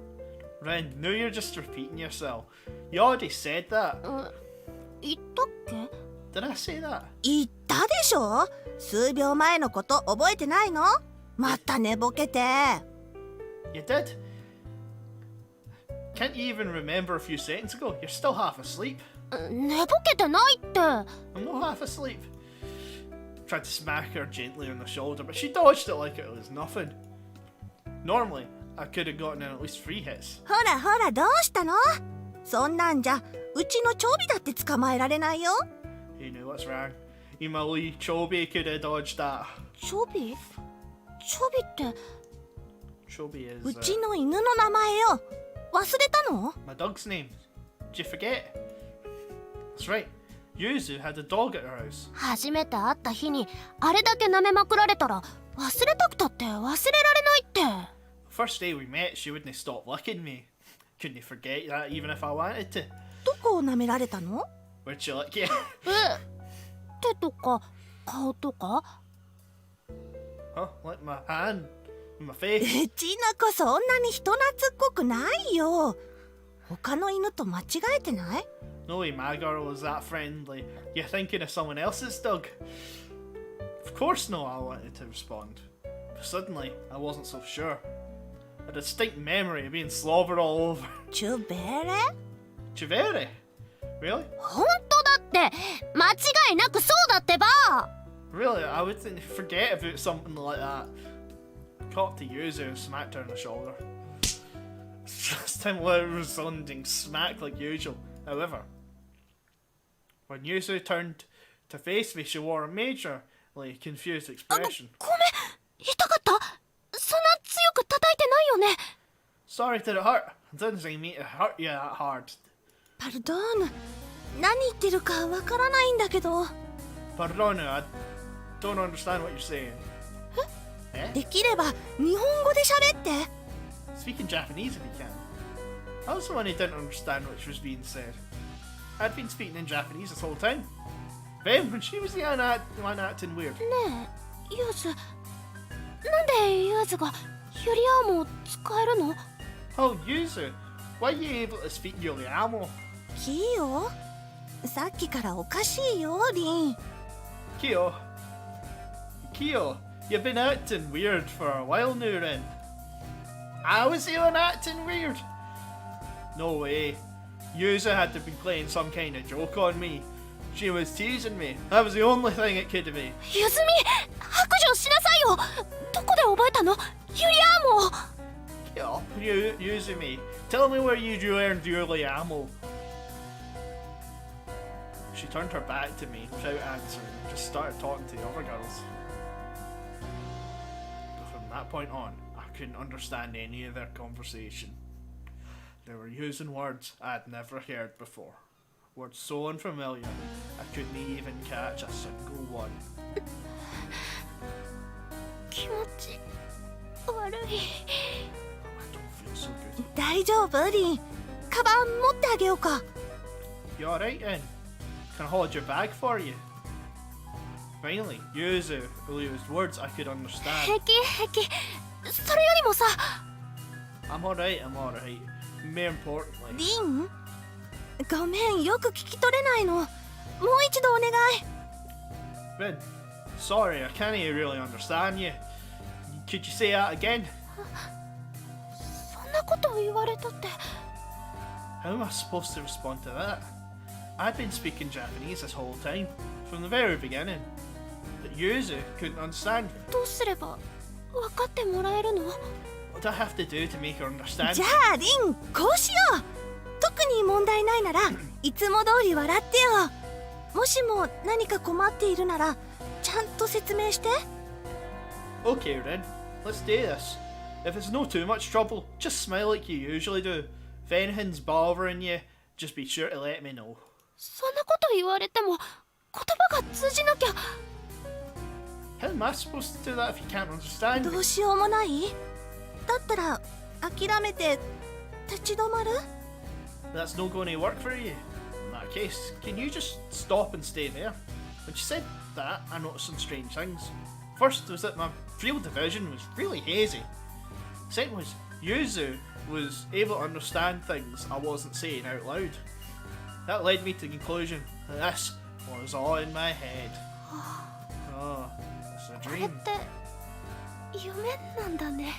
Ren, no, you're just repeating yourself. You already said that. 言ったっけ？ Did I say that? 言ったでしょ数秒前のこと覚えてないのまた寝ぼけて You did? Can't you even remember a few seconds ago? You're still half asleep. 寝ぼけてないって。 I'm not half asleep. Tried to smack her gently on the shoulder, but she dodged it like it was nothing. Normally, I could have gotten in at least 3 hits. ほらどうしたのそんなんじゃうちのチョビだって捕まえられないよ You knew what's wrong. Even my wee Chobi could have dodged that. チョビって Chobi is うちの犬の名前よ忘れたの my dog's name. Did you forget? That's right. Yuzu had a dog at her house. 初めて会った日にあれだけ舐めまくられたら忘れたくたって忘れられないって。 The first day we met, she wouldn't stop licking me. Couldn't forget that even if I wanted to. どこを舐められたの Where'd she lick you? 手とか顔とか？ Huh? Lick my hand? My face? うちの子そんなに人懐っこくないよ他の犬と間違えてない No way my girl was that friendly. You're thinking of someone else's dog? Of course no, I wanted to respond. But suddenly, I wasn't so sure. A distinct memory of being slobbered all over. チュベレ Chivere? Really? 本当だって間違いなくそうだってば。 Really? I wouldn't forget about something like that. Caught to Yuzu and smacked her on the shoulder. Just a loud resounding smack like usual. However, when Yuzu turned To face me, she wore a majorly confused expression. ごめん、痛かった？そんな強く叩いてないよね。 Sorry, did it hurt? Didn't seem me to hurt you that hard. パルドーヌ、何言ってるかわからないんだけど。 Pardon, I don't understand what you're saying. できれば日本語で喋って。 Speak in Japanese if you can. I was the one who didn't understand what was being said. I'd been speaking in Japanese this whole time. Ben, when she was the one acting weird. ねえ、ユーズ。なんでユーズがユリアームを使えるの？ Oh, Yuzu, why are you able to speak Yoliamo? キヨ、さっきからおかしいよ、リン。 Kyo, you've been acting weird for a while now, Ren. I was the one acting weird? No way. Yuzu had to be playing some kind of joke on me. She was teasing me. That was the only thing it could be. ユズミ、白状しなさいよ。どこで覚えたの？ユリアームを。 Yuzu-me, tell me where you learned Yoliamo. She turned her back to me without answering and just started talking to the other girls. From that point on, I couldn't understand any of their conversation. They were using words I'd never heard before. Words so unfamiliar, I couldn't even catch a single one. 気持ち悪い。 I don't feel so good. 大丈夫、リン。カバン持ってあげようか。 You alright then? Can I hold your bag for you? Finally, Yuzu used words I could understand. 平気平気。それよりもさ。 I'm alright. More importantly, リン、ごめん、よく聞き取れないの。もう一度お願い。 Rin, sorry, I can't really understand you. Could you say that again? そんなこと言われたって。 How am I supposed to respond to that? I'd been speaking Japanese this whole time, from the very beginning. But Yuzu couldn't understand me. どうすれば分かってもらえるの？ What do I have to do to make her understand じゃ me? あリン、こうしよう。特に問題ないならいつも通り笑ってよ。もしも何か困っているならちゃんと説明して。 Okay, Rin, let's do this. If it's no too much trouble, just smile like you usually do. If anything's bothering you, just be sure to let me know. そんなこと言われても言葉が通じなきゃ。 How am I supposed to do that if you can't understand ど me? うしようもない？だったら諦めて立ち止まる？ That's not going to work for you. In that case, can you just stop and stay there? When she said that, I noticed some strange things. First was that my field of vision was really hazy. Second was Yuzu was able to understand things I wasn't saying out loud. That led me to the conclusion that this was all in my head. Oh, it's a これ dream. って夢なんだね。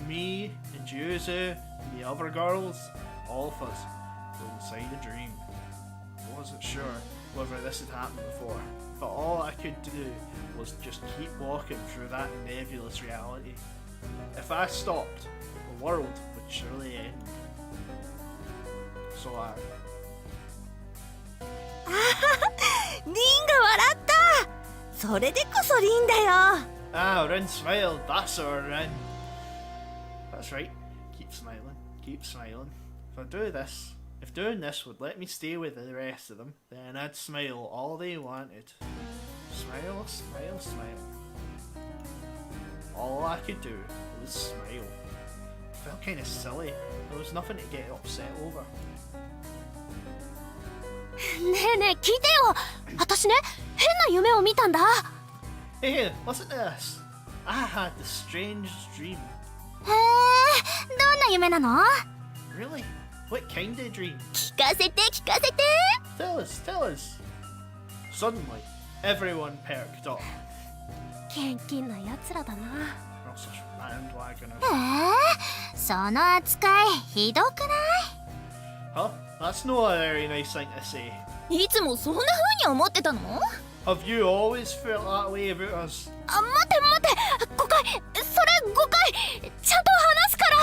Me and Yuzu and the other girls, all of us, were inside a dream. I wasn't sure whether this had happened before, but all I could do was just keep walking through that nebulous reality. If I stopped, the world would surely end. So リンが笑った。それでこそリンだよ。 Rin smiled. That's our Rin. That's right. Keep smiling. Keep smiling. If doing this would let me stay with the rest of them, then I'd smile all they wanted. Smile, smile, smile. All I could do was smile. I felt kind of silly. There was nothing to get upset over. ねえねえ聞いてよ。私ね、変な夢を見たんだ。 Hey, listen to this. I had the strangest dream. へえ、どんな夢なの？ Really? What kind of dream? 聞かせて聞かせて。 Tell us, tell us. Suddenly, everyone perked up. 元気なやつらだな。 Not such bandwagoners. その扱いひどくない？ Huh? That's not a very nice thing to say. いつもそんな風に思ってたの？ Have you always felt that way about us? あ、待って待って、誤解、それ誤解、ちゃんと話すから。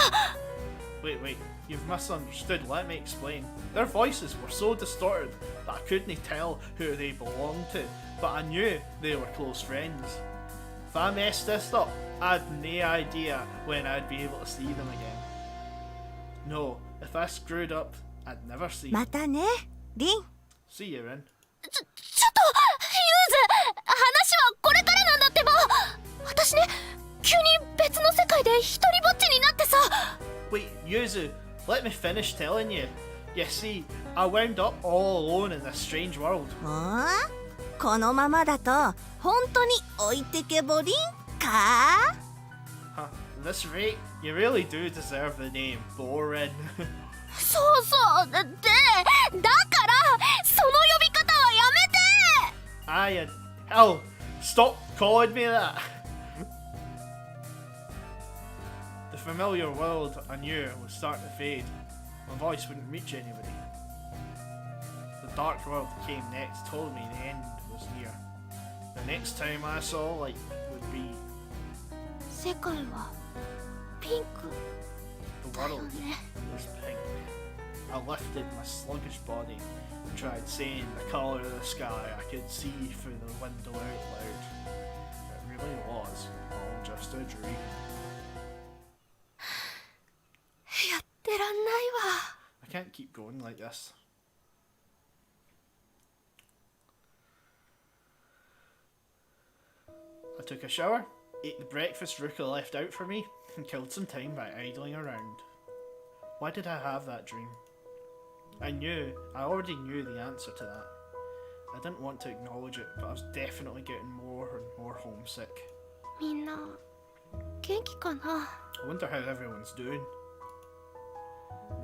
Wait, you've misunderstood. Let me explain. Their voices were so distorted that I couldn't tell who they belonged to, but I knew they were close friends. If I messed this up, I had no idea when I'd be able to see them again. No, if I screwed up, I'd never see ま them. たねリン See you, Rin. ちょっとユーズ、話はこれからなんだってば。私ね、急に別の世界で一人ぼっちになってさ。 Wait, Yuzu, let me finish telling you. You see, I wound up all alone in this strange world. あこのままだと本当に置いてけぼりんか Huh, at this rate, you really do deserve the name Borin. そうそう。だからその呼び方はやめて。 Oh, stop calling me that. The familiar world I knew was starting to fade. My voice wouldn't reach anybody. The dark world that came next told me the end was near. The next time I saw light would be 世界はピンク the だよ world ね。 was pink. I lifted my sluggish body and tried saying the colour of the sky I could see through the window out loud. It really was all just a dream. やってらんないわ。 I can't keep going like this. I took a shower, ate the breakfast Ruka left out for me, and killed some time by idling around. Why did I have that dream? I already knew the answer to that. I didn't want to acknowledge it, but I was definitely getting more and more homesick. みんな元気かな。 I wonder how everyone's doing.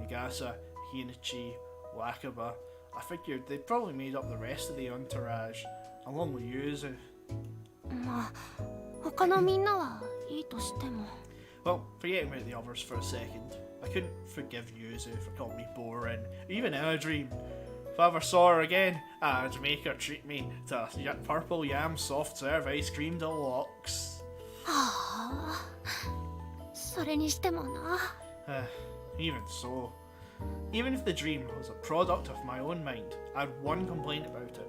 Nagasa, Hinachi, Wakaba. I figured they'd probably made up the rest of the entourage, along with Yuzu. まあ他のみんなはいいとしても。 Well, forgetting about the others for a second, I couldn't forgive Yuzu for calling me boring, even in a dream. If I ever saw her again, I'd make her treat me to a purple yam soft serve ice cream deluxe. はあ、それにしてもな。 Even so, even if the dream was a product of my own mind, I had one complaint about it.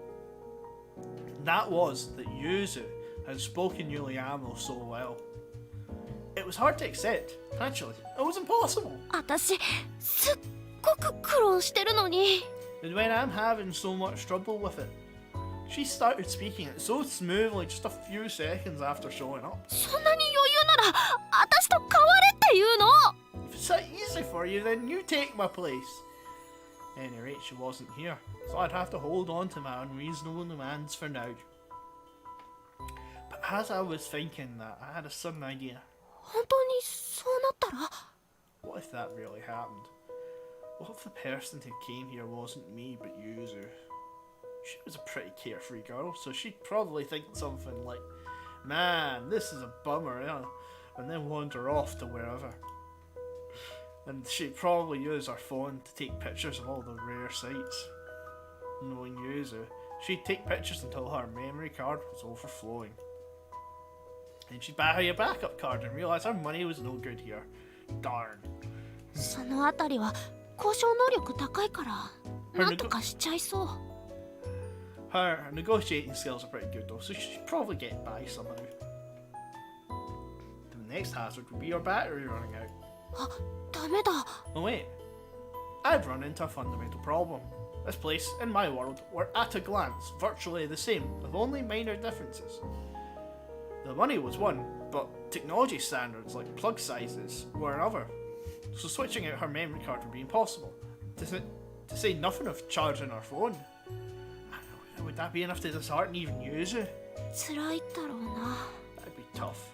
That was that Yuzu had spoken Yuliamo so well. It was hard to accept. Actually, it was impossible. 私すっごく苦労してるのに。 And when I'm having so much trouble with it, she started speaking it so smoothly just a few seconds after showing up. そんなに余裕なら私と変われっていうの。 If it's that easy for you, then you take my place. At any rate, she wasn't here, so I'd have to hold on to my unreasonable demands for now. But as I was thinking that, I had a sudden idea. 本当にそうなったら。 What if that really happened? What if the person who came here wasn't me but Yuzu? She was a pretty carefree girl, so she'd probably think something like, "Man, this is a bummer," and then wander off to wherever. And she'd probably use her phone to take pictures of all the rare sights. Knowing Yuzu, she'd take pictures until her memory card was overflowing. And she'd buy a backup card and realise her money was no good here. Darn. そのあたりは交渉能力高いからなんとかしちゃいそう。 Her negotiating skills are pretty good though, so she'd probably get by somehow. The next hazard would be your battery running out. あ、ダメだ。 Oh wait, I'd run into a fundamental problem. This place and my world were at a glance virtually the same, with only minor differences. The money was one, but technology standards like plug sizes were another. So switching out her memory card would be impossible. To say nothing of charging her phone. Would that be enough to dishearten even Yuzu? 辛いだろうな。 That'd be tough.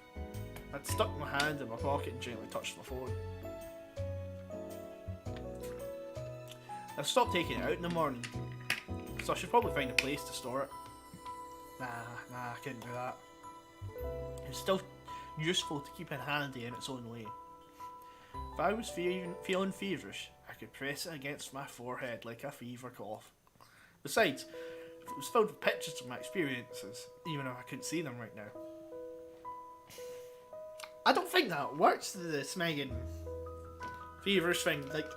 I'd stuck my hand in my pocket and gently touched my phone. I stopped taking it out in the morning, so I should probably find a place to store it. Nah, I couldn't do that. It's still useful to keep in handy in its own way. If I was feeling feverish, I could press it against my forehead like a fever cough. Besides, if it was filled with pictures of my experiences, even if I couldn't see them right now. I don't think that works, the smeging feverish thing. Like,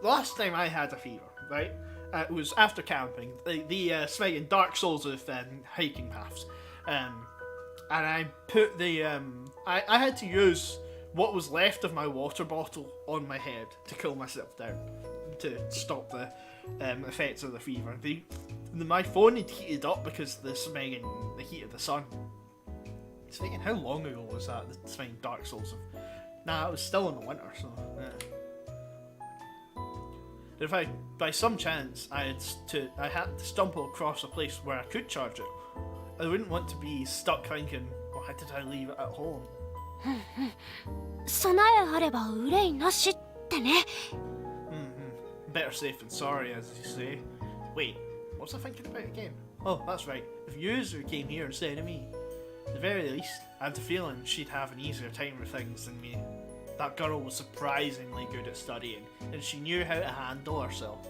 last time I had a fever, right? it was after camping, the smiting Dark Souls of hiking paths, and I put the I had to use what was left of my water bottle on my head to cool myself down, to stop the effects of the fever. My phone had heated up because of the smeg and the heat of the sun. Speaking, how long ago was that? The smiting Dark Souls of... Nah, it was still in the winter, so yeah. If by some chance I had to stumble across a place where I could charge it, I wouldn't want to be stuck thinking, why did I leave it at home? 備えあれば憂いなしってね。 Better safe than sorry, as you say. Wait, what was I thinking about again? Oh, that's right. If Yuzu came here instead of me, at the very least, I had the feeling she'd have an easier time with things than me. That girl was surprisingly good at studying, and she knew how to handle herself.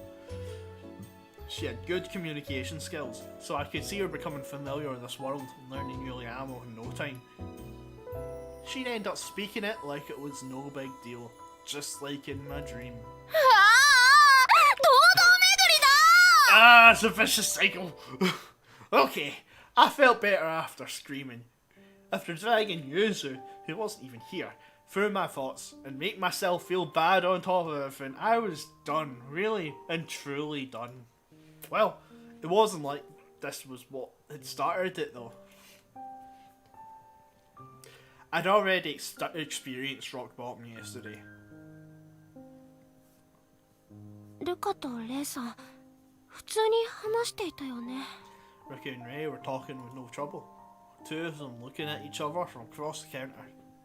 She had good communication skills, so I could see her becoming familiar with this world and learning Yuliamo in no time. She'd end up speaking it like it was no big deal, just like in my dream. Ah, it's a vicious cycle. Okay, I felt better after screaming. After dragging Yuzu, who wasn't even here, through my thoughts and make myself feel bad on top of everything, I was done, really and truly done. Well, it wasn't like this was what had started it though. I'd already experienced rock bottom yesterday. ルカとレイさん、普通に話していたよね。 Ricky and Ray were talking with no trouble. Two of them looking at each other from across the counter,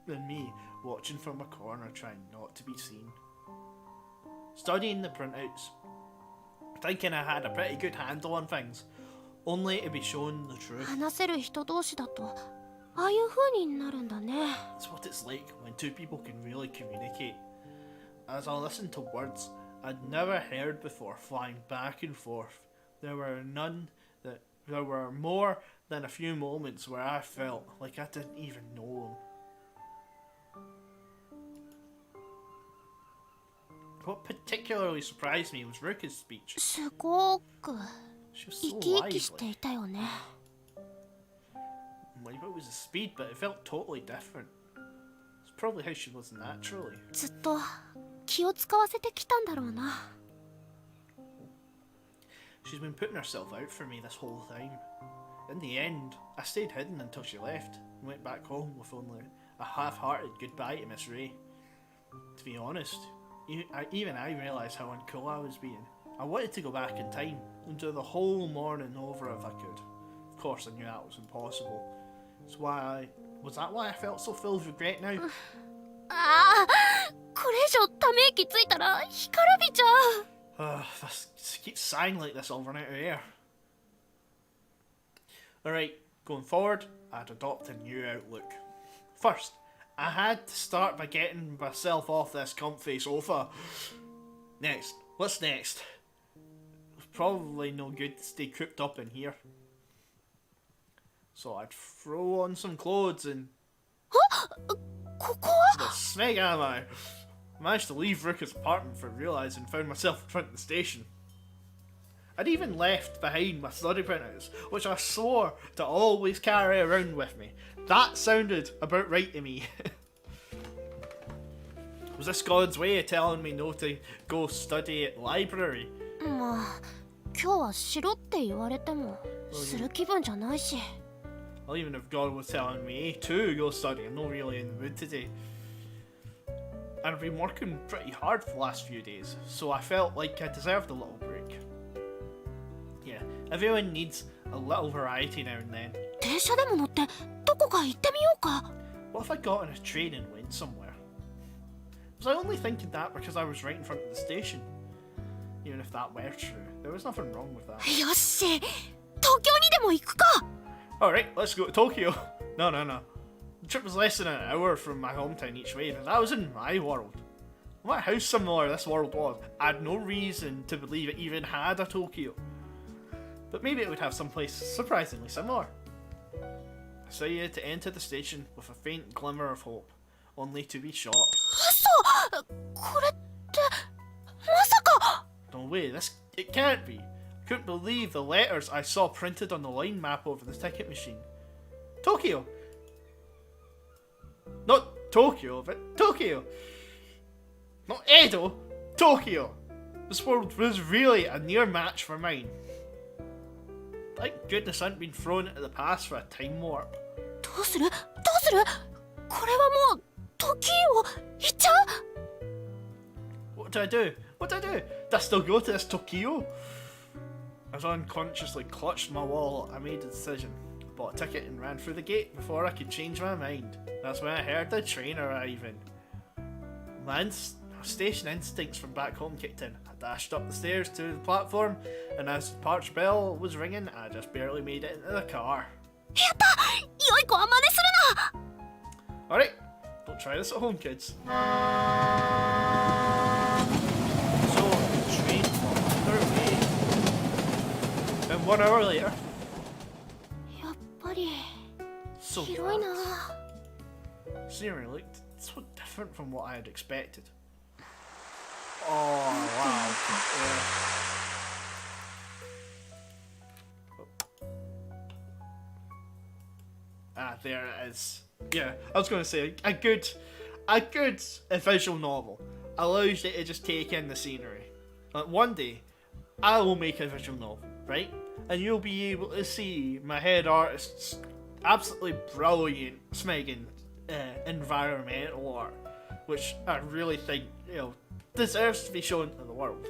and me watching from a corner trying not to be seen. Studying the printouts, thinking I had a pretty good handle on things, only to be shown the truth. 話せる人同士だと、ああいう風になるんだね。 It's what it's like when two people can really communicate. As I listened to words I'd never heard before flying back and forth, there were more than a few moments where I felt like I didn't even know them. What particularly surprised me was Ruka's speech. すごく She was 生 so き生きして lively. いたよね。 Maybe it was the speed, but it felt totally different. It's probably how she was naturally. ずっと気を使わせてきたんだろうな。 She's been putting herself out for me this whole time. In the end, I stayed hidden until she left and went back home with only a half-hearted goodbye to Miss Ray. To be honest, even I realised how uncool I was being. I wanted to go back in time and do the whole morning over if I could. Of course, I knew that was impossible. Was that why I felt so filled with regret now? ああ、これ以上ため息ついたら干からびちゃう。 If I keep sighing like this, I'll run out of air. Alright, going forward, I'd adopt a new outlook. First, I had to start by getting myself off this comfy sofa. Next, what's next? It's probably no good to stay cooped up in here. So I'd throw on some clothes and... ここは The smeg am I? I managed to leave Ruka's apartment for realising found myself in front of the station. I'd even left behind my study printouts, which I swore to always carry around with me. That sounded about right to me. Was this God's way of telling me no to go study at the library? まあ、今日はしろって言われてもする気分じゃないし。 Well, even if God was telling me to go study, I'm not really in the mood today. And I've been working pretty hard for the last few days, so I felt like I deserved a little break. Yeah, everyone needs a little variety now and then. 電車でも乗ってどこか行ってみようか。 What if I got on a train and went somewhere? Was I only thinking that because I was right in front of the station? Even if that were true, there was nothing wrong with that. よし、東京にでも行くか。 Alright, let's go to Tokyo. No. The trip was less than an hour from my hometown each way, and that was in my world. No matter how similar this world was, I had no reason to believe it even had a Tokyo. But maybe it would have someplace surprisingly similar. I decided to enter the station with a faint glimmer of hope, only to be shocked. 嘘、これってまさか。 No way, this It can't be. I couldn't believe the letters I saw printed on the line map over the ticket machine. Tokyo! Not Tokyo, but Tokyo! Not Edo! Tokyo! This world was really a near match for mine. Thank goodness I hadn't been thrown into the past for a time warp. どうするこれはもう時を行っちゃう What do I do? What do I do? Do I still go to this Tokyo? As I unconsciously clutched my wallet, I made a decision. Bought a ticket and ran through the gate before I could change my mind. That's when I heard the train arriving. My station instincts from back home kicked in. I dashed up the stairs to the platform, and as the parch bell was ringing, I just barely made it into the car. やった良い子は真似するな Alright, don't try this at home, kids. So, the train was underway. And 1 hour later, やっぱり so 広いな scenery looked so different from what I had expected. Oh, wow. Ah, there it is. Yeah, I was going to say, a good visual novel allows you to just take in the scenery. Like, one day, I will make a visual novel, right? And you'll be able to see my head artist's absolutely brilliant, smigging environmental art, which I really think, deserves to be shown to the world.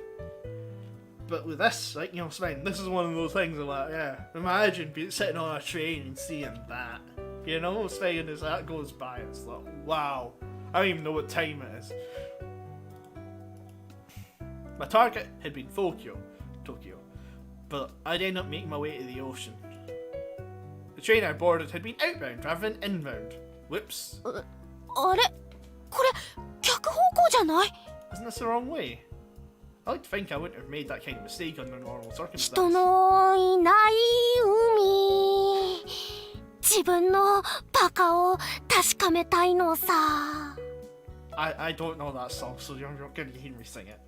But with this, like, Smeg, this is one of those things I'm like, yeah, imagine sitting on a train and seeing that. Smeg, as that goes by, it's like, wow, I don't even know what time it is. My target had been Tokyo, but I'd end up making my way to the ocean. The train I boarded had been outbound rather than inbound. Whoops. あれこれ逆方向じゃない Isn't this the wrong way? I like to think I wouldn't have made that kind of mistake under normal 人 circumstances. のいない海自分のバカを確かめたいのさ I don't know that song, so you're not going to hear me sing it.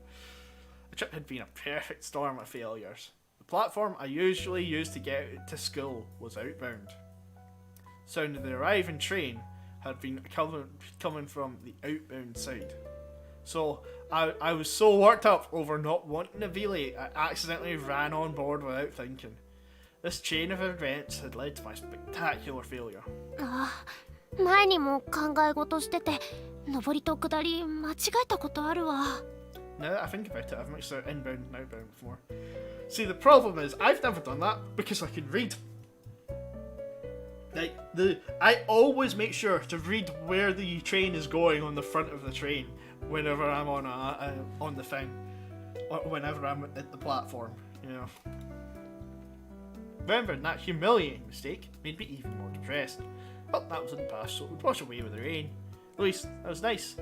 The trip had been a perfect storm of failures. The platform I usually used to get to school was outbound. Sound of the arriving train had been coming from the outbound side. So I was so worked up over not wanting to be late, I accidentally ran on board without thinking. This chain of events had led to my spectacular failure. 前にも考え事してて上りと下り間違えたことあるわ Now that I think about it, I've mixed out inbound and outbound before. See, the problem is, I've never done that because I can read. I always make sure to read where the train is going on the front of the train whenever I'm on the thing, or whenever I'm at the platform. Remembering that humiliating mistake made me even more depressed. But that was in the past, so it would wash away with the rain. At least that was nice.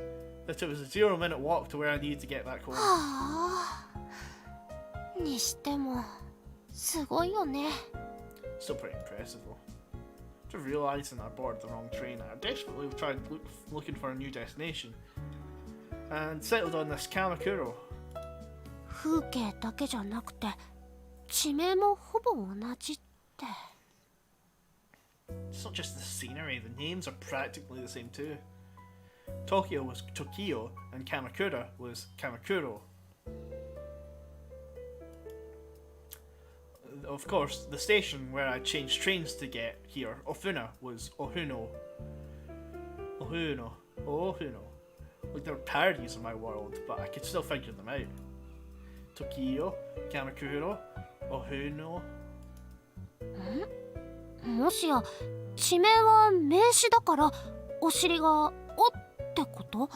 That it was a 0-minute walk to where I needed to get back home. はあにしてもすごいよね Still pretty impressive though. To realising I boarded the wrong train, I desperately tried looking for a new destination and settled on this Kamakuro. 風景だけじゃなくて地名もほぼ同じって It's not just the scenery, the names are practically the same too. Tokyo was Tokyo and Kamakura was Kamakuro. Of course, the station where I changed trains to get here, Ofuna, was Ohuno. Like, they're parodies of my world, but I could still figure them out. Tokyo, Kamakuro, Ohuno. もしや地名は名詞だからお尻が「お」ってこと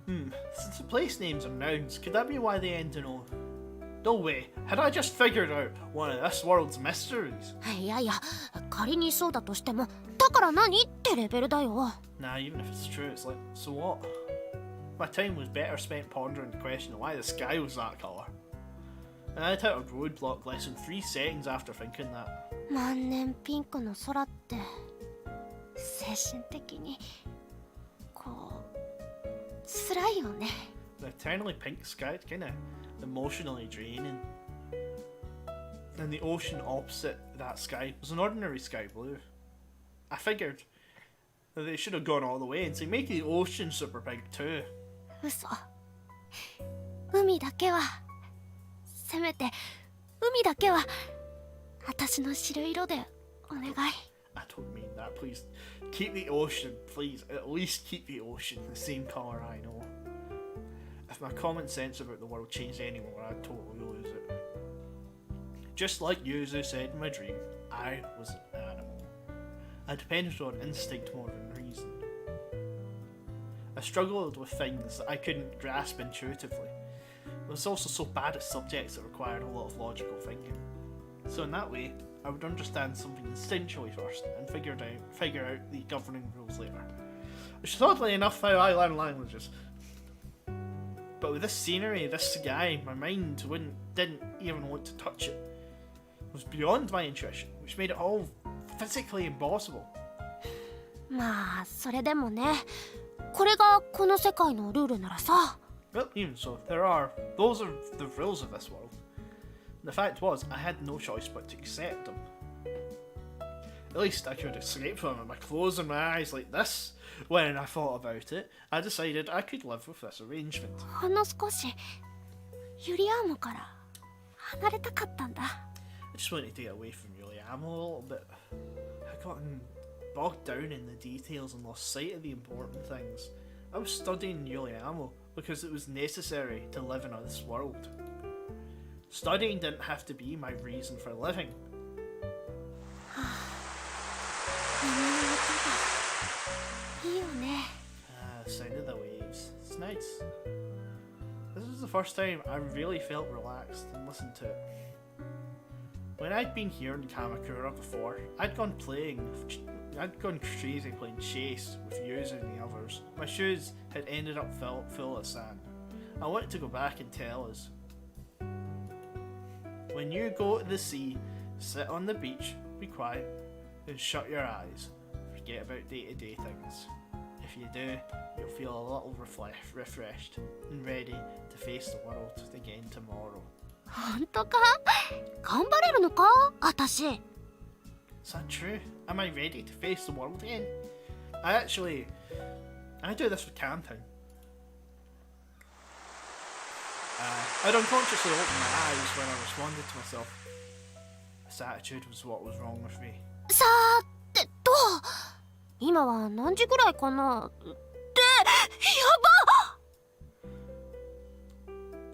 Since the place names are nouns, could that be why they end in O? No way, had I just figured out one of this world's mysteries? いやいや仮にそうだとしてもだから何ってレベルだよ Nah, even if it's true, it's like, so what? My time was better spent pondering the question of why the sky was that colour. And I'd hit a roadblock less than 3 seconds after thinking that. 万年ピンクの空って精神的にこう辛いよね The eternally pink sky, it's kinda emotionally draining. and the ocean opposite that sky was an ordinary sky blue. I figured that they should have gone all the way and say, make the ocean super big too. 嘘。海だけは、せめて海だけは私の知る色でお願い。I don't mean that, please. Keep the ocean, please. At least keep the ocean the same colour I know. If my common sense about the world changed anymore, I'd totally lose it. Just like Yuzu said in my dream, I was an animal. I depended on instinct more than reason. I struggled with things that I couldn't grasp intuitively. I was also so bad at subjects that required a lot of logical thinking. So in that way, I would understand something instinctually first and figure out the governing rules later. Which is oddly enough how I learn languages. But with this scenery, this sky, my mind didn't even want to touch it. It was beyond my intuition, which made it all physically impossible. まあそれでもね、これがこの世界のルールならさ。Well, even so, those are the rules of this world. The fact was, I had no choice but to accept them. At least I could escape from them by closing my eyes like this. When I thought about it, I decided I could live with this arrangement. ほんの少しユリアーモから離れたかったんだ。I just wanted to get away from Yuliamo a little bit. I got bogged down in the details and lost sight of the important things. I was studying Yuliamo because it was necessary to live in this world. Studying didn't have to be my reason for living. いいよね。The sound of the waves. It's nice. This was the first time I really felt relaxed and listened to it. When I'd been here in Kamakura before, I'd gone crazy playing chase with Yuzu and the others. My shoes had ended up full of sand. I wanted to go back and tell us. When you go to the sea, sit on the beach, be quiet, and shut your eyes. Forget about day-to-day things. If you do, you'll feel a little refreshed and ready to face the world again tomorrow. 本当か？頑張れるのか？私。Is that true? Am I ready to face the world again? I do this with Canton. I'd unconsciously opened my eyes when I responded to myself. This attitude was what was wrong with me. さてと、今は何時ぐらいかな？って、や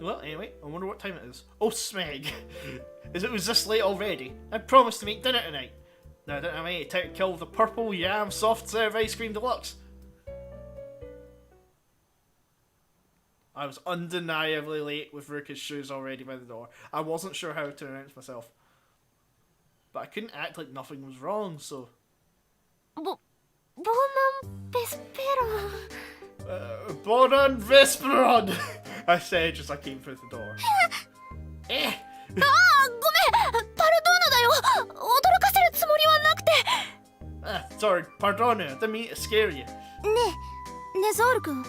ば！ Well, anyway, I wonder what time it is. Oh, Smeg! As it was this late already. I promised to make dinner tonight. Now I don't have any time to kill the purple yam soft serve ice cream deluxe. I was undeniably late with Ruka's shoes already by the door. I wasn't sure how to announce myself. But I couldn't act like nothing was wrong, so... Buon Vesperon. Bonan Vesperon! I said as I came through the door. ああ、ごめん、パルドーナだよ。驚かせるつもりはなくて。Sorry, pardon, I didn't mean to scare you. ねゾール君、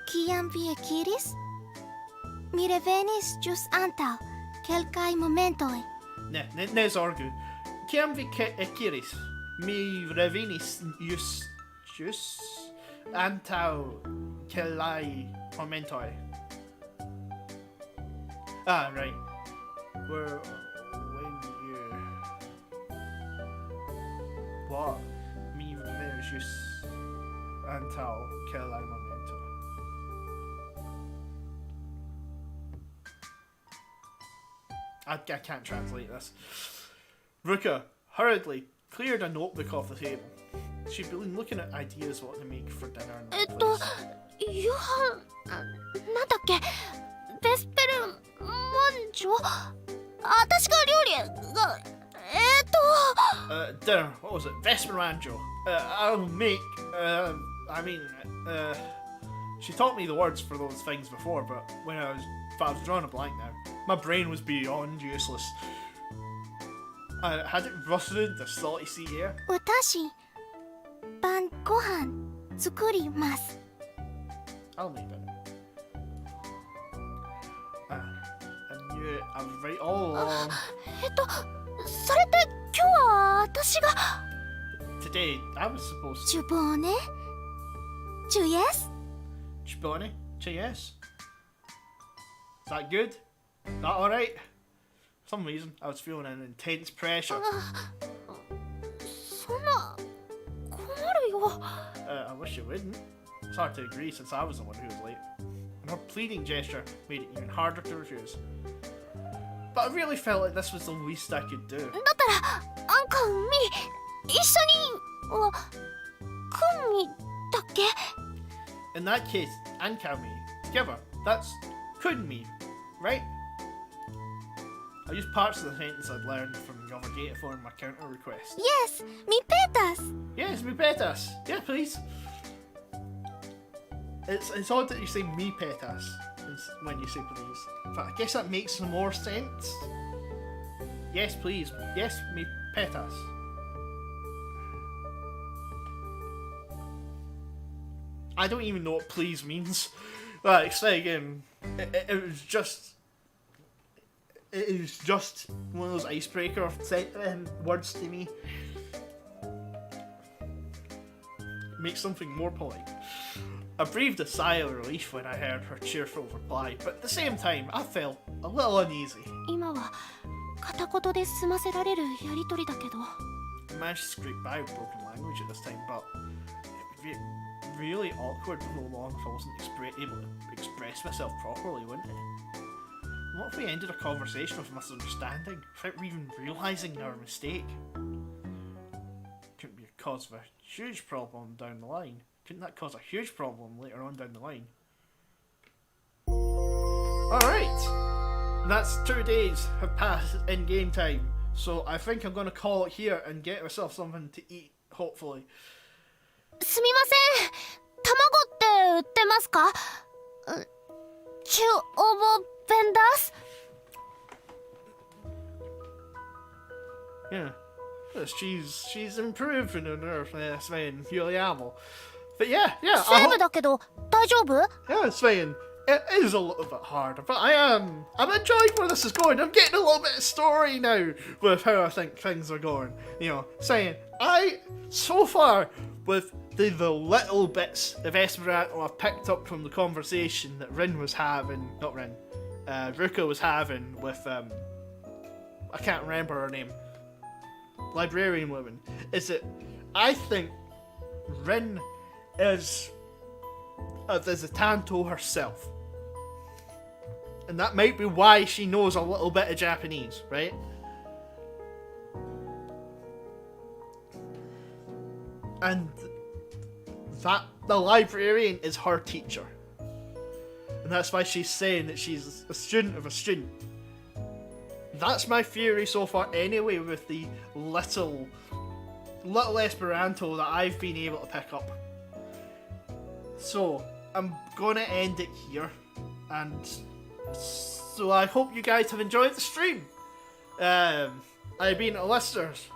Kiam vi equiris? Mi revenis jus antau kelkaj momentoj. Ne zorgu. Kiam vi equiris? Mi revenis jus antau kelkaj momentoj. Ah, right. When you... What? Mi revenis jus antau kelkaj momentoj. I can't translate this. Ruka hurriedly cleared a notebook off the table. She'd been looking at ideas what to make for dinner. 夕飯なんだっけ？ベスペルマンジョ？私が料理がdinner. What was it? Vesperanjo. I'll make. She taught me the words for those things before, but I was drawing a blank now. My brain was beyond useless. Had it rusted the salty sea air? 私、晩ご飯作ります。I'll leave it. I knew I was right all along. それって今日は私が Today, I was supposed to. チュボーネチュイエス Chibone? Yes. Is that good? That alright? For some reason, I was feeling an intense pressure. そんな困るよ I wish you wouldn't. It's hard to agree since I was the one who was late. And her pleading gesture made it even harder to refuse. But I really felt like this was the least I could do. だったらアンカミ一緒にはクミだっけ In that case, and Kami, together, that's couldn't mean, right? I used parts of the sentence I'd learned from the other data for my counter request. Yes ミペータス Yes, me petas. Yeah, please. It's odd that you say me petas when you say please. But I guess that makes more sense. Yes, please. Yes, me petas. I don't even know what please means. Like, say again, it was just... It is just one of those icebreaker words to me. Make something more polite. I breathed a sigh of relief when I heard her cheerful reply, but at the same time, I felt a little uneasy. 今は片言で済ませられるやりとりだけど I managed to scrape by with broken language at this time, but it would be really awkward for long if I wasn't able to express myself properly, wouldn't it? What if we ended a conversation with misunderstanding without even realising our mistake? Couldn't be a cause of a huge problem down the line. Couldn't that cause a huge problem later on down the line? Alright! That's 2 days have passed in game time, so I think I'm going to call it here and get myself something to eat, hopefully. すみません卵って売ってますかチュオボベンダース Yeah. Yes, she's improving in her Svein Juliamo. But yeah. セーブだけど大丈夫 Yeah, Svein, it is a little bit harder, but I'm enjoying where this is going. I'm getting a little bit of story now with how I think things are going. You know, saying so far with the little bits of Esperanto I've picked up from the conversation that Ruka was having with I can't remember her name. Librarian woman, is that I think Rin is a Tanto herself. And that might be why she knows a little bit of Japanese, right? And that the librarian is her teacher. And that's why she's saying that she's a student of a student. That's my theory so far anyway with the little Esperanto that I've been able to pick up. So, I'm gonna end it here. And so I hope you guys have enjoyed the stream. I've been listeners.